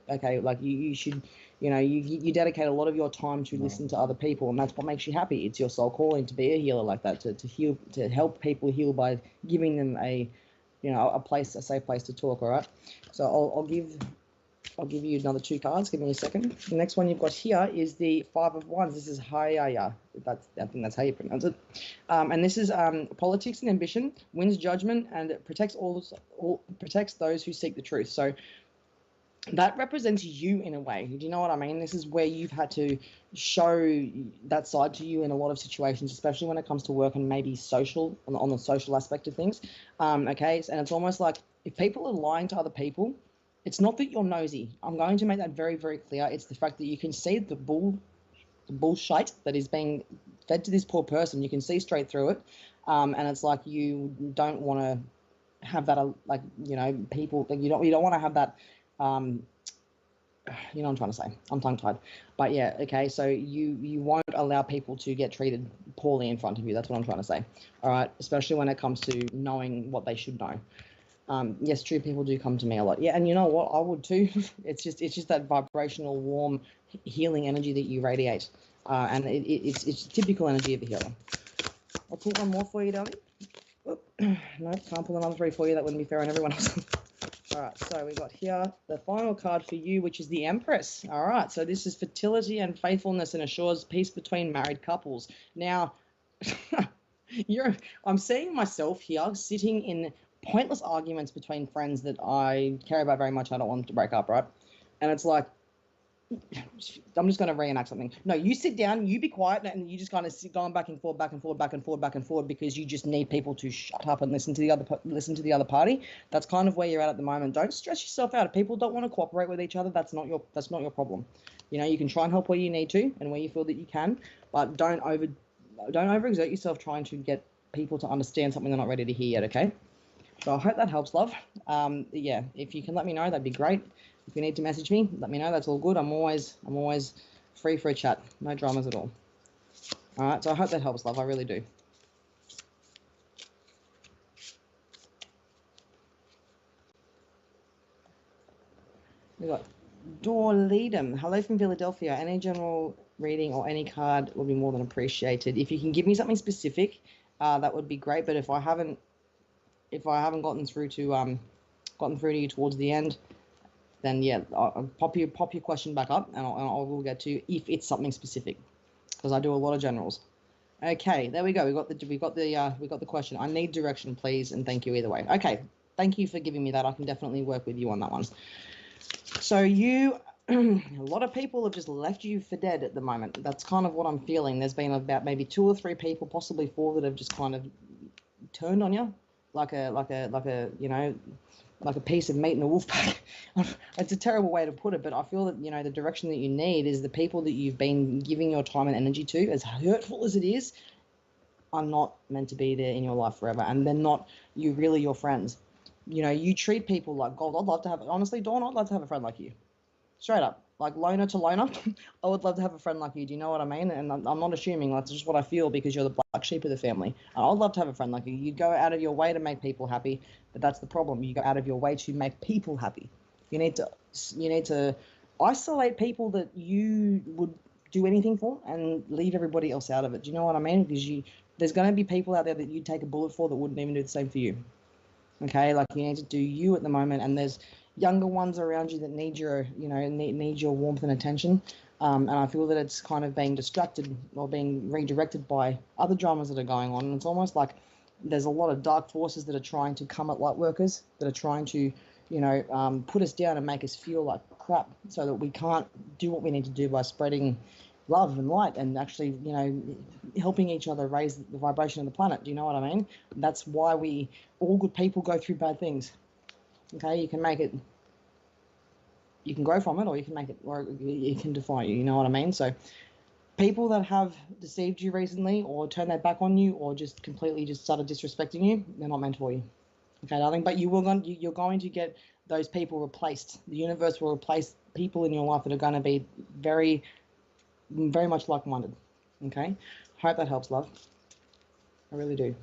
[SPEAKER 1] okay. Like you should, you dedicate a lot of your time to listen to other people, and that's what makes you happy. It's your soul calling to be a healer like that, to heal, to help people heal by giving them a safe place to talk. All right. So I'll give you another 2 cards. Give me a second. The next one you've got here is the 5 of Wands. This is Hayaya. I think that's how you pronounce it. And this is politics and ambition, wins judgment, and it protects protects those who seek the truth. So that represents you in a way. Do you know what I mean? This is where you've had to show that side to you in a lot of situations, especially when it comes to work and maybe social, on the social aspect of things. Okay, and it's almost like if people are lying to other people, it's not that you're nosy. I'm going to make that very, very clear. It's the fact that you can see the bullshit that is being fed to this poor person. You can see straight through it. And it's like you don't want to have that, people, like you don't want to have that, you know what I'm trying to say. I'm tongue-tied. But yeah, okay, so you won't allow people to get treated poorly in front of you. That's what I'm trying to say. All right, especially when it comes to knowing what they should know. Yes, true, people do come to me a lot. Yeah, and you know what? I would too. It's just that vibrational, warm, healing energy that you radiate. And it's typical energy of a healer. I'll pull one more for you, darling. Oop. No, can't pull another 3 for you. That wouldn't be fair on everyone else. All right, so we got here the final card for you, which is the Empress. All right, so this is fertility and faithfulness and assures peace between married couples. Now, I'm seeing myself here sitting in pointless arguments between friends that I care about very much. I don't want to break up, right? And it's like, I'm just going to reenact something. No, you sit down, you be quiet, and you just kind of going back and forth, back and forth, back and forth, back and forth, because you just need people to shut up and listen to the other party. That's kind of where you're at the moment. Don't stress yourself out. If people don't want to cooperate with each other, that's not your problem. You can try and help where you need to and where you feel that you can, but don't overexert yourself trying to get people to understand something they're not ready to hear yet. Okay. So I hope that helps, love. Yeah, if you can let me know, that'd be great. If you need to message me, let me know. That's all good. I'm always free for a chat. No dramas at all. All right, so I hope that helps, love. I really do. We got Dor Leadham. Hello from Philadelphia. Any general reading or any card would be more than appreciated. If you can give me something specific, that would be great. But if I haven't gotten through to you towards the end, then yeah, I'll pop your question back up, and I will get to you if it's something specific, because I do a lot of generals. Okay, there we go. We got the question. I need direction, please, and thank you either way. Okay, thank you for giving me that. I can definitely work with you on that one. So a lot of people have just left you for dead at the moment. That's kind of what I'm feeling. There's been about maybe 2 or 3 people, possibly 4, that have just kind of turned on you like a piece of meat in a wolf pack. It's a terrible way to put it, but I feel that, the direction that you need is the people that you've been giving your time and energy to, as hurtful as it is, are not meant to be there in your life forever, and they're not really your friends. You treat people like gold. I'd love to have, honestly, Dawn, I'd love to have a friend like you. Straight up, like loner to loner. I would love to have a friend like you. Do you know what I mean? And I'm not assuming, that's just what I feel, because you're the black sheep of the family. And I'd love to have a friend like you. You go out of your way to make people happy, but that's the problem. You go out of your way to make people happy. You need to isolate people that you would do anything for and leave everybody else out of it. Do you know what I mean? Because there's going to be people out there that you'd take a bullet for that wouldn't even do the same for you. Okay, like you need to do you at the moment, and there's younger ones around you that need your, need your warmth and attention. And I feel that it's kind of being distracted or being redirected by other dramas that are going on. And it's almost like there's a lot of dark forces that are trying to come at light workers, that are trying to, put us down and make us feel like crap, so that we can't do what we need to do by spreading love and light and actually, helping each other raise the vibration of the planet. Do you know what I mean? That's why all good people go through bad things. Okay, you can grow from it, or you can make it, or it can defy you. You know what I mean? So people that have deceived you recently, or turned their back on you, or just completely just started disrespecting you, they're not meant for you. Okay, darling. But you're going to get those people replaced. The universe will replace people in your life that are going to be very, very much like-minded. Okay, hope that helps, love. I really do.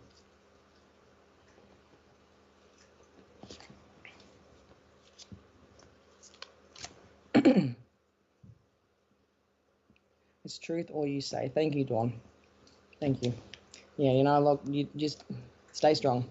[SPEAKER 1] It's truth all you say. Thank you, Dawn. Thank you. Yeah, look, you just stay strong.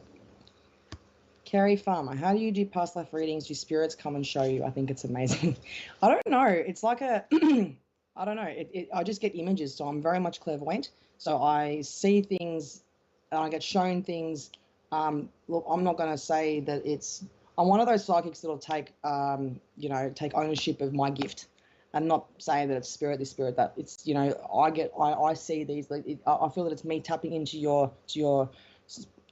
[SPEAKER 1] Carrie Farmer, how do you do past life readings? Do spirits come and show you? I think it's amazing. I don't know. It's like I don't know. I just get images, so I'm very much clairvoyant. So I see things, and I get shown things. Look, I'm not going to say that I'm one of those psychics that'll take ownership of my gift, and not say that it's spirit this, spirit that. It's I see these. I feel that it's me tapping into your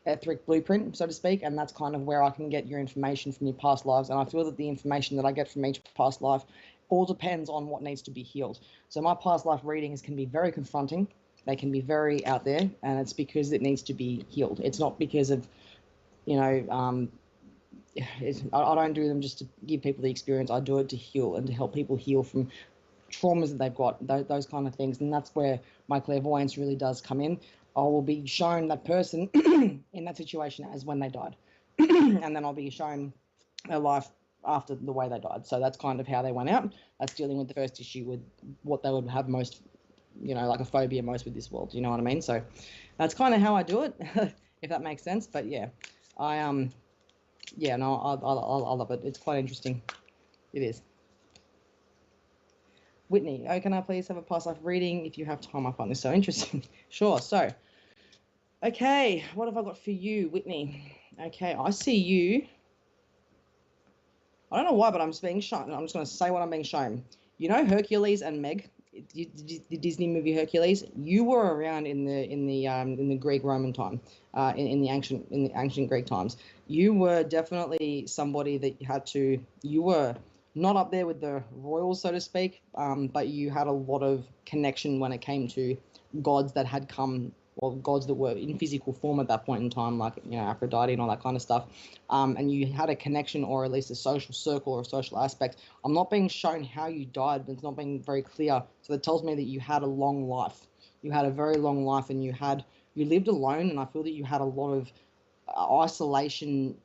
[SPEAKER 1] etheric blueprint, so to speak, and that's kind of where I can get your information from your past lives. And I feel that the information that I get from each past life all depends on what needs to be healed. So my past life readings can be very confronting. They can be very out there, and it's because it needs to be healed. It's not because of, I don't do them just to give people the experience. I do it to heal and to help people heal from traumas that they've got, those kind of things. And that's where my clairvoyance really does come in. I will be shown that person in that situation as when they died. And then I'll be shown their life after the way they died. So that's kind of how they went out. That's dealing with the first issue with what they would have most, like a phobia most with this world. You know what I mean? So that's kind of how I do it, if that makes sense. But yeah, I love it. It's quite interesting. It is. Whitney, can I please have a past life reading if you have time? I find this so interesting. Sure. So, okay, what have I got for you, Whitney? Okay, I see you. I don't know why, but I'm just being shown. I'm just going to say what I'm being shown. You know Hercules and Meg, the Disney movie Hercules. You were around in the Greek Roman time, in the ancient Greek times. You were definitely somebody that you were not up there with the royals, so to speak, but you had a lot of connection when it came to gods that had come, or gods that were in physical form at that point in time, like Aphrodite and all that kind of stuff. And you had a connection, or at least a social circle or a social aspect. I'm not being shown how you died, but it's not being very clear. So that tells me that you had a long life. You had a very long life, and you lived alone. And I feel that you had a lot of isolation.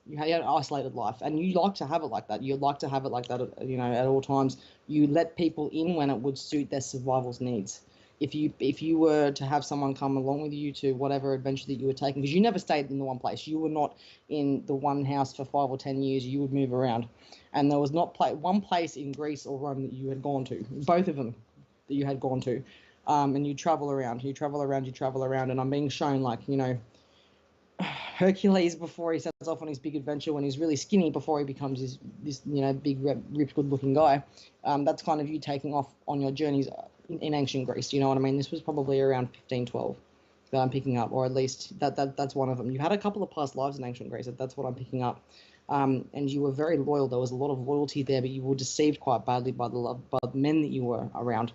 [SPEAKER 1] You had an isolated life, and you like to have it like that. You like to have it like that, at all times. You let people in when it would suit their survival's needs. If you were to have someone come along with you to whatever adventure that you were taking, because you never stayed in the one place. You were not in the one house for 5 or 10 years. You would move around, and there was not one place in Greece or Rome that you had gone to. Both of them that you had gone to, and you travel around. And I'm being shown Hercules before he sets off on his big adventure, when he's really skinny before he becomes this big ripped good looking guy. That's kind of you taking off on your journeys in ancient Greece. You know what I mean? This was probably around 1512 that I'm picking up, or at least that's one of them. You had a couple of past lives in ancient Greece. That's what I'm picking up. And you were very loyal. There was a lot of loyalty there, but you were deceived quite badly by the men that you were around.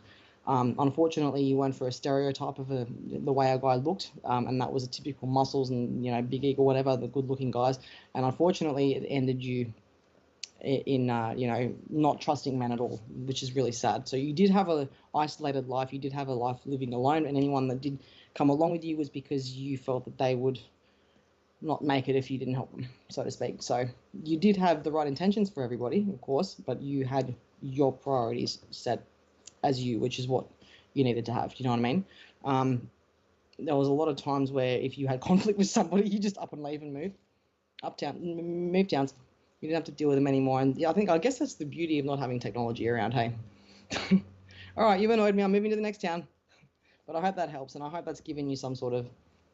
[SPEAKER 1] Unfortunately, you went for a stereotype of the way a guy looked, and that was a typical muscles and big ego, whatever, the good-looking guys. And unfortunately, it ended you in not trusting men at all, which is really sad. So you did have a isolated life. You did have a life living alone, and anyone that did come along with you was because you felt that they would not make it if you didn't help them, so to speak. So you did have the right intentions for everybody, of course, but you had your priorities set
[SPEAKER 2] as you, which is what you needed to have. Do you know what I mean? There was a lot of times where if you had conflict with somebody, you just up and leave and move move down. You didn't have to deal with them anymore. And I guess that's the beauty of not having technology around. Hey, all right, you've annoyed me. I'm moving to the next town. But I hope that helps, and I hope that's given you some sort of,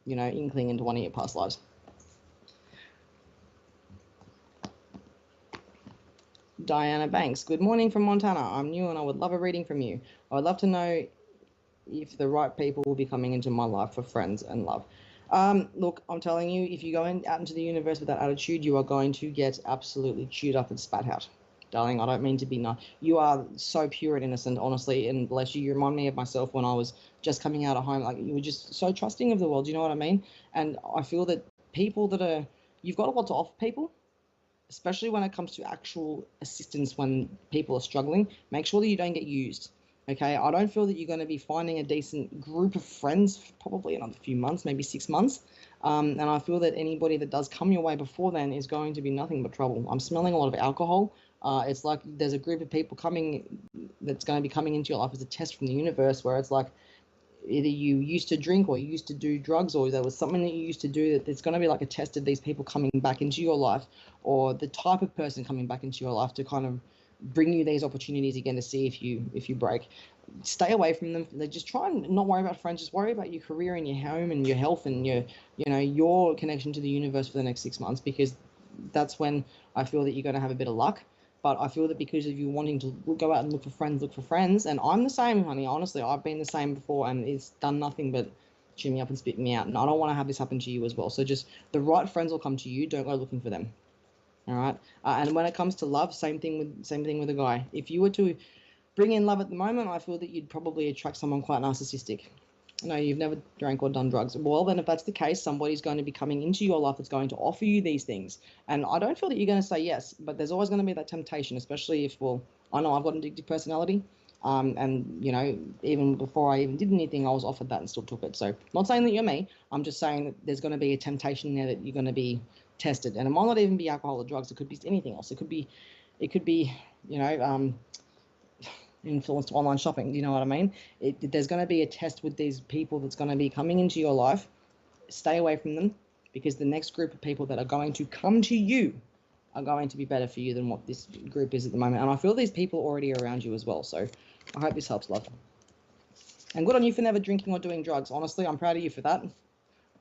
[SPEAKER 2] inkling into one of your past lives. Diana Banks, good morning from Montana. I'm new and I would love a reading from you. I would love to know if the right people will be coming into my life for friends and love. Look, I'm telling you, if you go out into the universe with that attitude, you are going to get absolutely chewed up and spat out. Darling, I don't mean to be nice. You are so pure and innocent, honestly, and bless you. You remind me of myself when I was just coming out of home. Like, you were just so trusting of the world, you know what I mean? And I feel that people you've got a lot to offer people, especially when it comes to actual assistance when people are struggling. Make sure that you don't get used. Okay, I don't feel that you're going to be finding a decent group of friends for probably another few months, maybe 6 months. And I feel that anybody that does come your way before then is going to be nothing but trouble. I'm smelling a lot of alcohol. It's like there's a group of people that's going to be coming into your life as a test from the universe, where it's like either you used to drink or you used to do drugs, or there was something that you used to do that there's going to be like a test of these people coming back into your life, or the type of person coming back into your life to kind of bring you these opportunities again to see if you break. Stay away from them. They just try and not worry about friends. Just worry about your career and your home and your health and your connection to the universe for the next 6 months, because that's when I feel that you're going to have a bit of luck. But I feel that because of you wanting to go out and look for friends, and I'm the same, honey. Honestly, I've been the same before, and it's done nothing but chew me up and spit me out. And I don't want to have this happen to you as well. So just the right friends will come to you. Don't go looking for them. All right. And when it comes to love, same thing with a guy. If you were to bring in love at the moment, I feel that you'd probably attract someone quite narcissistic. No, you've never drank or done drugs. Well, then if that's the case, somebody's going to be coming into your life that's going to offer you these things. And I don't feel that you're going to say yes, but there's always going to be that temptation, especially if, I know I've got an addictive personality. And, even before I even did anything, I was offered that and still took it. So not saying that you're me. I'm just saying that there's going to be a temptation there that you're going to be tested. And it might not even be alcohol or drugs. It could be anything else. It could be, influenced online shopping. Do you know what I mean? There's going to be a test with these people that's going to be coming into your life. Stay away from them, because the next group of people that are going to come to you are going to be better for you than what this group is at the moment. And I feel these people already are around you as well. So I hope this helps, love. And good on you for never drinking or doing drugs. Honestly, I'm proud of you for that.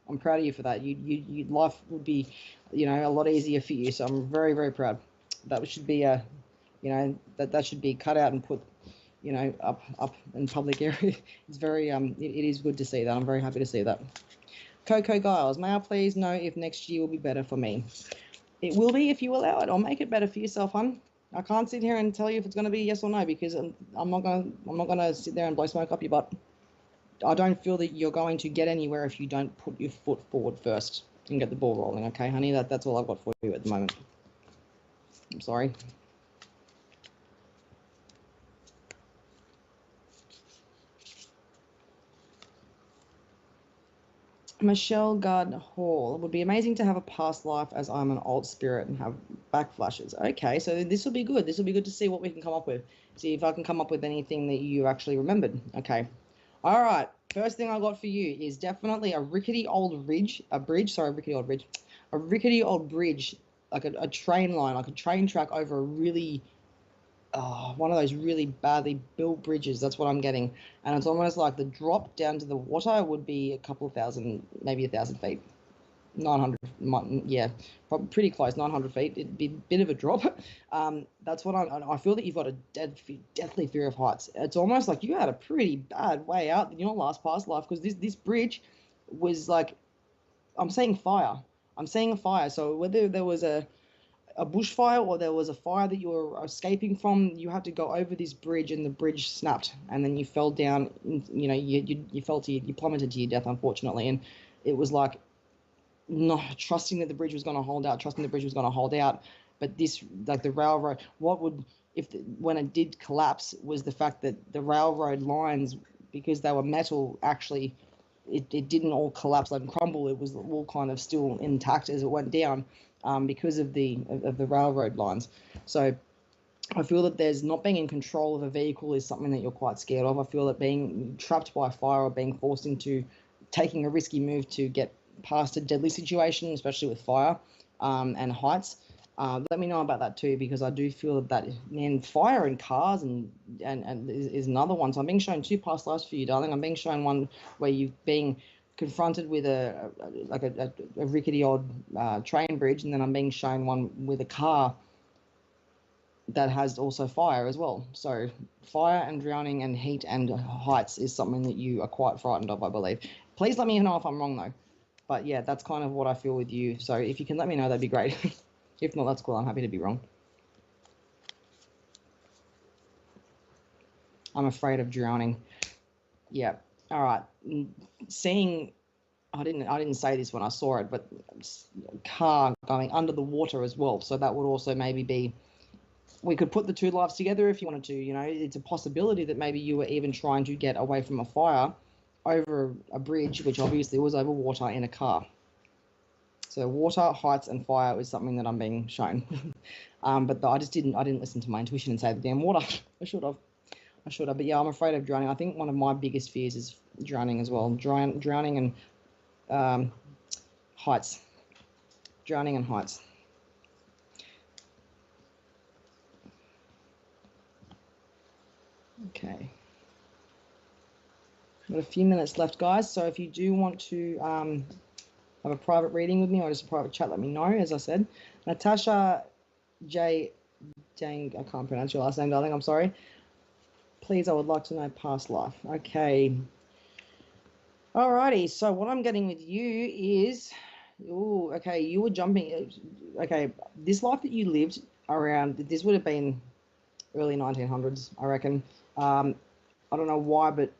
[SPEAKER 2] I'm proud of you for that. You life would be, a lot easier for you. So I'm very, very proud. That should be that should be cut out and put, up in public area. It's very it is good to see that. I'm very happy to see that. Coco Giles, may I please know if next year will be better for me? It will be if you allow it. I'll make it better for yourself, hon. I can't sit here and tell you if it's going to be yes or no, because I'm not going to sit there and blow smoke up your butt. I don't feel that you're going to get anywhere if you don't put your foot forward first and get the ball rolling. Okay, honey, that's all I've got for you at the moment. I'm sorry. Michelle Gard Hall, it would be amazing to have a past life as I'm an old spirit and have backflashes. Okay, so this will be good. This will be good to see what we can come up with. See if I can come up with anything that you actually remembered. Okay. All right. First thing I got for you is definitely a rickety old bridge, like a train line, like a train track over a really, one of those really badly built bridges. That's what I'm getting. And it's almost like the drop down to the water would be a couple of thousand, maybe 1,000 feet. 900, yeah, probably pretty close, 900 feet. It'd be a bit of a drop. That's what I feel that you've got a deathly fear of heights. It's almost like you had a pretty bad way out in your last past life, because this bridge was like, I'm seeing fire. I'm seeing a fire. So whether there was a bushfire or there was a fire that you were escaping from, you had to go over this bridge, and the bridge snapped, and then you fell down. You plummeted to your death, unfortunately. And it was like, not trusting that the bridge was going to hold out, but this, like the railroad, when it did collapse, was the fact that the railroad lines, because they were metal, actually it didn't all collapse and crumble. It was all kind of still intact as it went down, because of the railroad lines. So I feel that there's not being in control of a vehicle is something that you're quite scared of. I feel that being trapped by fire or being forced into taking a risky move to get past a deadly situation, especially with fire and heights. Let me know about that too, because I do feel that man, fire in cars and is another one. So I'm being shown two past lives for you, darling. I'm being shown one where you've been confronted with a rickety old train bridge, and then I'm being shown one with a car that has also fire as well. So fire and drowning and heat and heights is something that you are quite frightened of, I believe. Please let me know if I'm wrong though. But yeah, that's kind of what I feel with you. So if you can let me know, that'd be great. If not, that's cool. I'm happy to be wrong. I'm afraid of drowning. Yeah. All right. Seeing, I didn't say this when I saw it, but car going under the water as well. So that would also maybe be, we could put the two lives together if you wanted to. You know, it's a possibility that maybe you were even trying to get away from a fire over a bridge, which obviously was over water, in a car. So water, heights, and fire was something that I'm being shown. But I didn't listen to my intuition and say the damn water. I should have. But yeah, I'm afraid of drowning. I think one of my biggest fears is drowning as well. Drowning and heights. Drowning and heights. Okay. Got a few minutes left, guys. So if you do want to have a private reading with me or just a private chat, let me know. As I said, Natasha J. Dang, I can't pronounce your last name, darling. I'm sorry. Please, I would like to know past life. Okay. Alrighty. So what I'm getting with you is, oh, okay. You were jumping. Okay, this life that you lived around, this would have been early 1900s, I reckon. I don't know why, but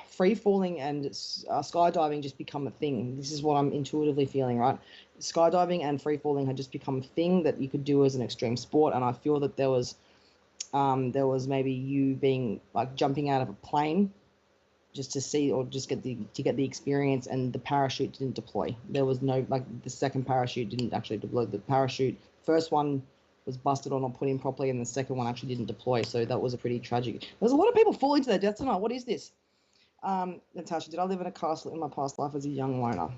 [SPEAKER 2] free falling and skydiving just become a thing. This is what I'm intuitively feeling, right? Skydiving and free falling had just become a thing that you could do as an extreme sport, and I feel that there was maybe you being like jumping out of a plane just to see or just get the experience, and the parachute didn't deploy. There was no, like, the second parachute didn't actually deploy. The parachute, first one was busted or not put in properly, and the second one actually didn't deploy. So that was a pretty tragic. There's a lot of people falling to their death tonight. What is this? Natasha, did I live in a castle in my past life as a young loner?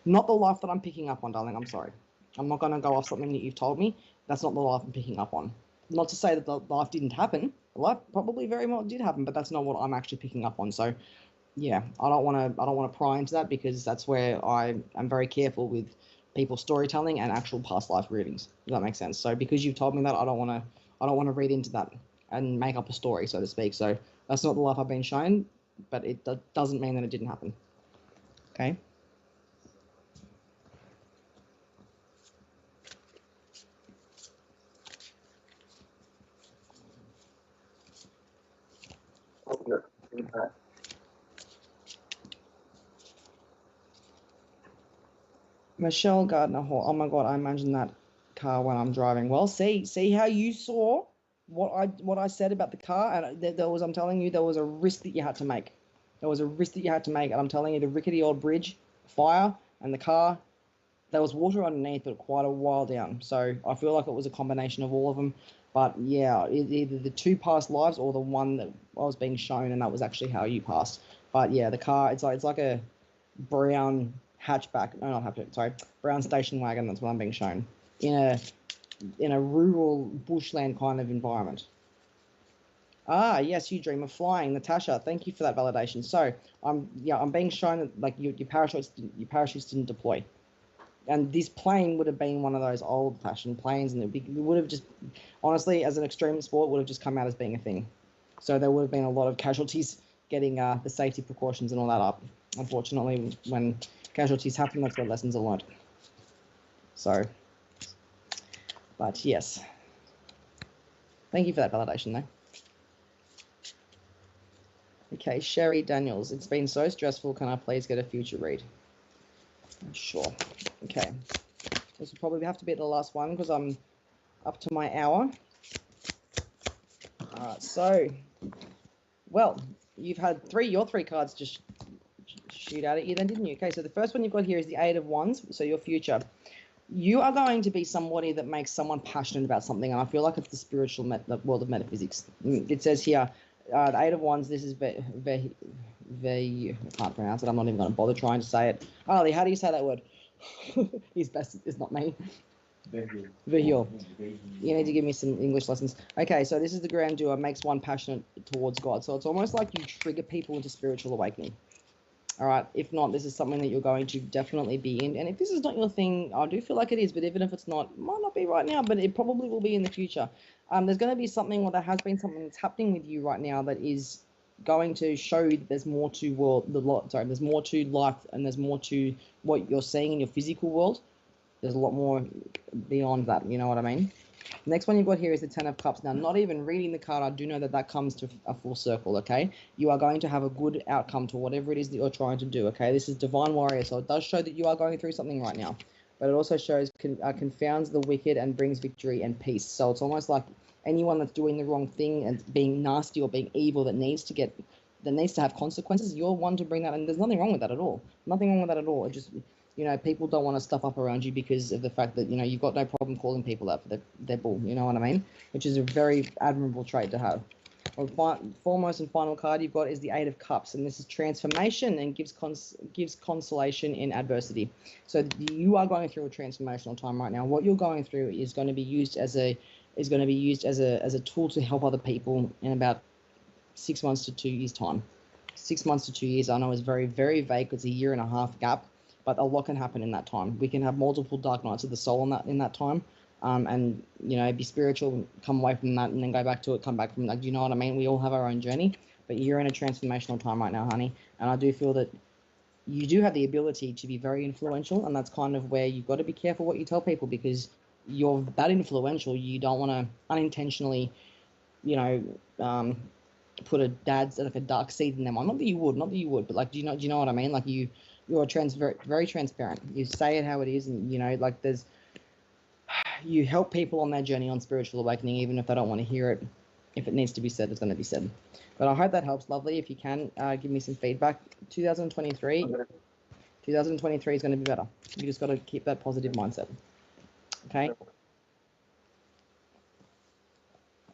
[SPEAKER 2] Not the life that I'm picking up on, darling. I'm sorry. I'm not going to go off something that you've told me. That's not the life I'm picking up on. Not to say that the life didn't happen. The life probably very well did happen, but that's not what I'm actually picking up on. So, yeah, I don't want to pry into that, because that's where I am very careful with people's storytelling and actual past life readings. Does that make sense? So because you've told me that, I don't want to read into that and make up a story, so to speak. So that's not the life I've been shown, but it doesn't mean that it didn't happen. Okay. Michelle Gardner Hall. Oh my God, I imagine that car when I'm driving. Well, see how you saw what I said about the car, and I'm telling you, there was a risk that you had to make. And I'm telling you, the rickety old bridge, fire, and the car, there was water underneath, but quite a while down. So I feel like it was a combination of all of them. But yeah, either the two past lives or the one that I was being shown, and that was actually how you passed. But yeah, the car, it's like a brown hatchback. No, not hatchback. Sorry, brown station wagon. That's what I'm being shown in a rural bushland kind of environment. Ah, yes, you dream of flying, Natasha. Thank you for that validation. So I'm being shown that, like, your parachutes didn't deploy. And this plane would have been one of those old-fashioned planes, and it would have just, honestly, as an extreme sport, would have just come out as being a thing. So there would have been a lot of casualties getting the safety precautions and all that up. Unfortunately, when casualties happen, that's where lessons are learned. So, but yes. Thank you for that validation, though. Okay, Sherry Daniels. It's been so stressful. Can I please get a future read? Sure. Okay. This will probably have to be the last one because I'm up to my hour. All right. So, well, you've had your three cards just shoot out at you then, didn't you? Okay. So the first one you've got here is the Eight of Wands. So your future. you are going to be somebody that makes someone passionate about something, and I feel like it's the spiritual the world of metaphysics. It says here, the Eight of Wands. This is I can't pronounce it. I'm not even going to bother trying to say it. Ali, how do you say that word? He's best. It's not me. Vihil. You need to give me some English lessons. Okay, so this is the grandeur, makes one passionate towards God. So it's almost like you trigger people into spiritual awakening. All right. If not, this is something that you're going to definitely be in. And if this is not your thing, I do feel like it is. But even if it's not, it might not be right now, but it probably will be in the future. There's going to be something, or there has been something that's happening with you right now that is going to show you that there's more to there's more to life, and there's more to what you're seeing in your physical world. There's a lot more beyond that. You know what I mean? Next one you've got here is the Ten of Cups. Now, not even reading the card, I do know that comes to a full circle, okay? You are going to have a good outcome to whatever it is that you're trying to do, okay? This is Divine Warrior, so it does show that you are going through something right now. But it also shows confounds the wicked and brings victory and peace. So it's almost like anyone that's doing the wrong thing and being nasty or being evil that needs to have consequences, you're one to bring that, and there's nothing wrong with that at all. Nothing wrong with that at all. It just... people don't want to stuff up around you because of the fact that, you've got no problem calling people out for their bull, you know what I mean? Which is a very admirable trait to have. Well, foremost and final card you've got is the Eight of Cups, and this is transformation and gives consolation in adversity. So you are going through a transformational time right now. What you're going through is going to be used as a tool to help other people in about 6 months to 2 years time. 6 months to 2 years, I know, is very, very vague. It's a year and a half gap. But a lot can happen in that time. We can have multiple dark nights of the soul in that time, and be spiritual, come away from that, and then go back to it, come back from that. Do you know what I mean? We all have our own journey, but you're in a transformational time right now, honey. And I do feel that you do have the ability to be very influential, and that's kind of where you've got to be careful what you tell people, because you're that influential. You don't want to unintentionally, put a dark seed in them. Not that you would, but like, do you know what I mean? Like you're very transparent. You say it how it is, and you help people on their journey on spiritual awakening, even if they don't want to hear it. If it needs to be said, it's going to be said. But I hope that helps. Lovely. If you can give me some feedback. 2023 is going to be better. You just got to keep that positive mindset.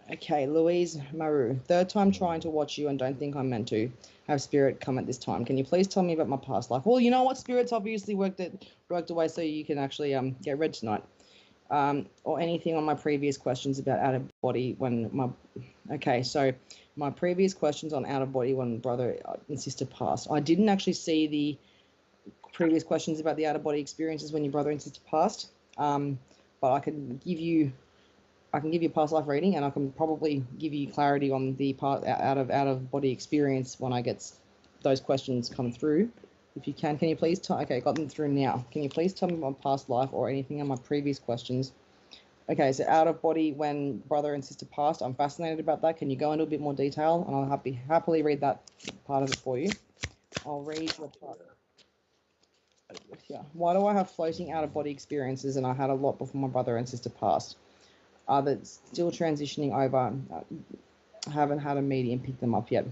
[SPEAKER 2] Okay, Louise Maru. Third time trying to watch you and don't think I'm meant to have spirit come at this time. Can you please tell me about my past life? Well, you know what? Spirit's obviously worked away so you can actually get read tonight. Or anything on my previous questions about out of body so my previous questions on out of body when brother and sister passed. I didn't actually see the previous questions about the out of body experiences when your brother and sister passed. But I can give you a past life reading, and I can probably give you clarity on the part out of body experience when I get those questions come through. If you can you please tell? Okay, got them through now. Can you please tell me my past life or anything on my previous questions? Okay, so out of body when brother and sister passed. I'm fascinated about that. Can you go into a bit more detail? And I'll happily read that part of it for you. I'll read the part. Yeah. Why do I have floating out of body experiences, and I had a lot before my brother and sister passed? That's still transitioning over. Haven't had a medium pick them up yet.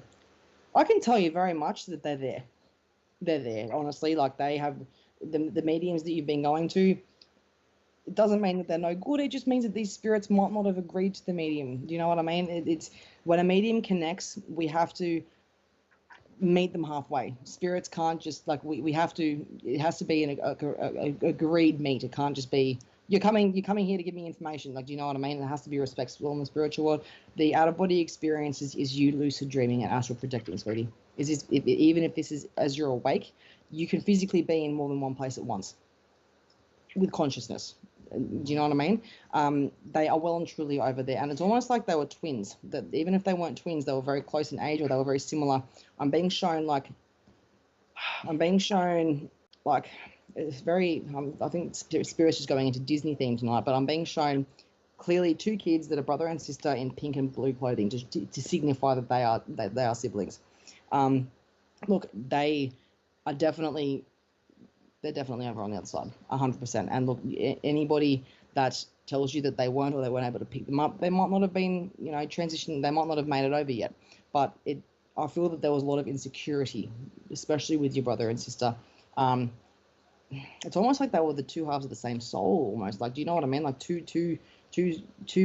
[SPEAKER 2] I can tell you very much that they're there. They're there, honestly. Like, they have the mediums that you've been going to. It doesn't mean that they're no good. It just means that these spirits might not have agreed to the medium. Do you know what I mean? It's when a medium connects, we have to meet them halfway. Spirits can't just, like, we have to. It has to be an agreed meet. It can't just be you're coming here to give me information. Like, do you know what I mean? It has to be respectful in the spiritual world. The out of body experience is you lucid dreaming and astral projecting, sweetie. Even if this is as you're awake, you can physically be in more than one place at once with consciousness. Do you know what I mean? They are well and truly over there, and it's almost like they were twins. That even if they weren't twins, they were very close in age, or they were very similar. I'm being shown it's very. I think Spirit's just going into Disney theme tonight, but I'm being shown clearly two kids that are brother and sister in pink and blue clothing to signify that they are siblings. Look, they're definitely over on the other side, 100%. And look, anybody that tells you that they weren't, or they weren't able to pick them up, they might not have been, transitioned. They might not have made it over yet. But I feel that there was a lot of insecurity, especially with your brother and sister.
[SPEAKER 1] it's almost like they were the two halves of the same soul, almost. Like, do you know what I mean? Like two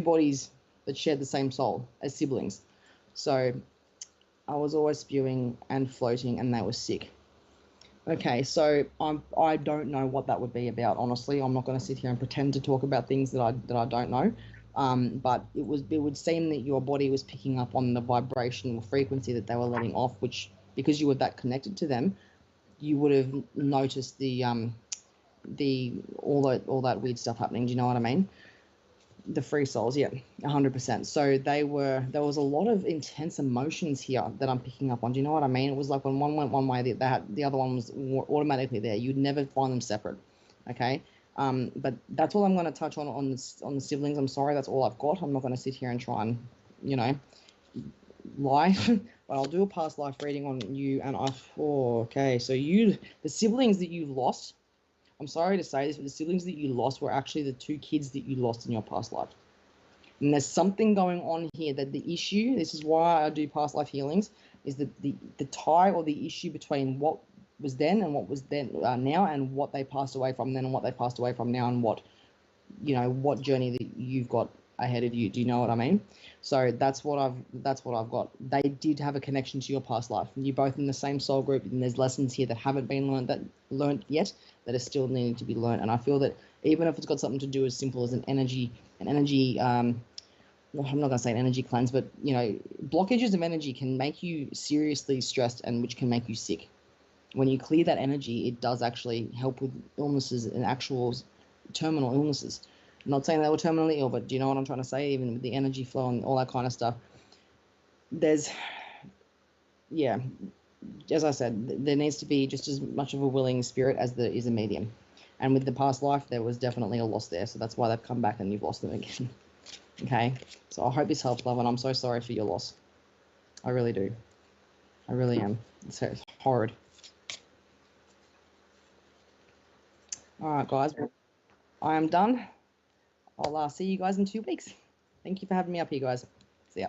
[SPEAKER 1] bodies that shared the same soul as siblings. So I was always spewing and floating, and they were sick. Okay, so I don't know what that would be about. Honestly, I'm not going to sit here and pretend to talk about things that I don't know. But it would seem that your body was picking up on the vibrational frequency that they were letting off, which, because you were that connected to them, you would have noticed all that weird stuff happening. Do you know what I mean? The free souls, yeah, 100%. So there was a lot of intense emotions here that I'm picking up on. Do you know what I mean? It was like when one went one way, the other one was automatically there. You'd never find them separate. Okay. But that's all I'm going to touch on the siblings. I'm sorry, that's all I've got. I'm not going to sit here and try and, lie. But I'll do a past life reading on you. And okay. So the siblings that you lost, I'm sorry to say this, but the siblings that you lost were actually the two kids that you lost in your past life. And there's something going on here that the issue, this is why I do past life healings, is that the tie or the issue between what was then and what was then now, and what they passed away from then and what they passed away from now, and what journey that you've got ahead of you. Do you know what I mean? So that's what I've got. They did have a connection to your past life, and you're both in the same soul group, and there's lessons here that haven't been learned yet, that are still needing to be learned. And I feel that even if it's got something to do as simple as an energy well, I'm not going to say an energy cleanse, but blockages of energy can make you seriously stressed, and which can make you sick. When you clear that energy, it does actually help with illnesses and actual terminal illnesses. I'm not saying they were terminally ill, but do you know what I'm trying to say? Even with the energy flow and all that kind of stuff, as I said, there needs to be just as much of a willing spirit as there is a medium. And with the past life, there was definitely a loss there. So that's why they've come back and you've lost them again. Okay. So I hope this helps, love, and I'm so sorry for your loss. I really do. I really am. It's horrid. All right, guys. I am done. I'll see you guys in 2 weeks. Thank you for having me up here, guys. See ya.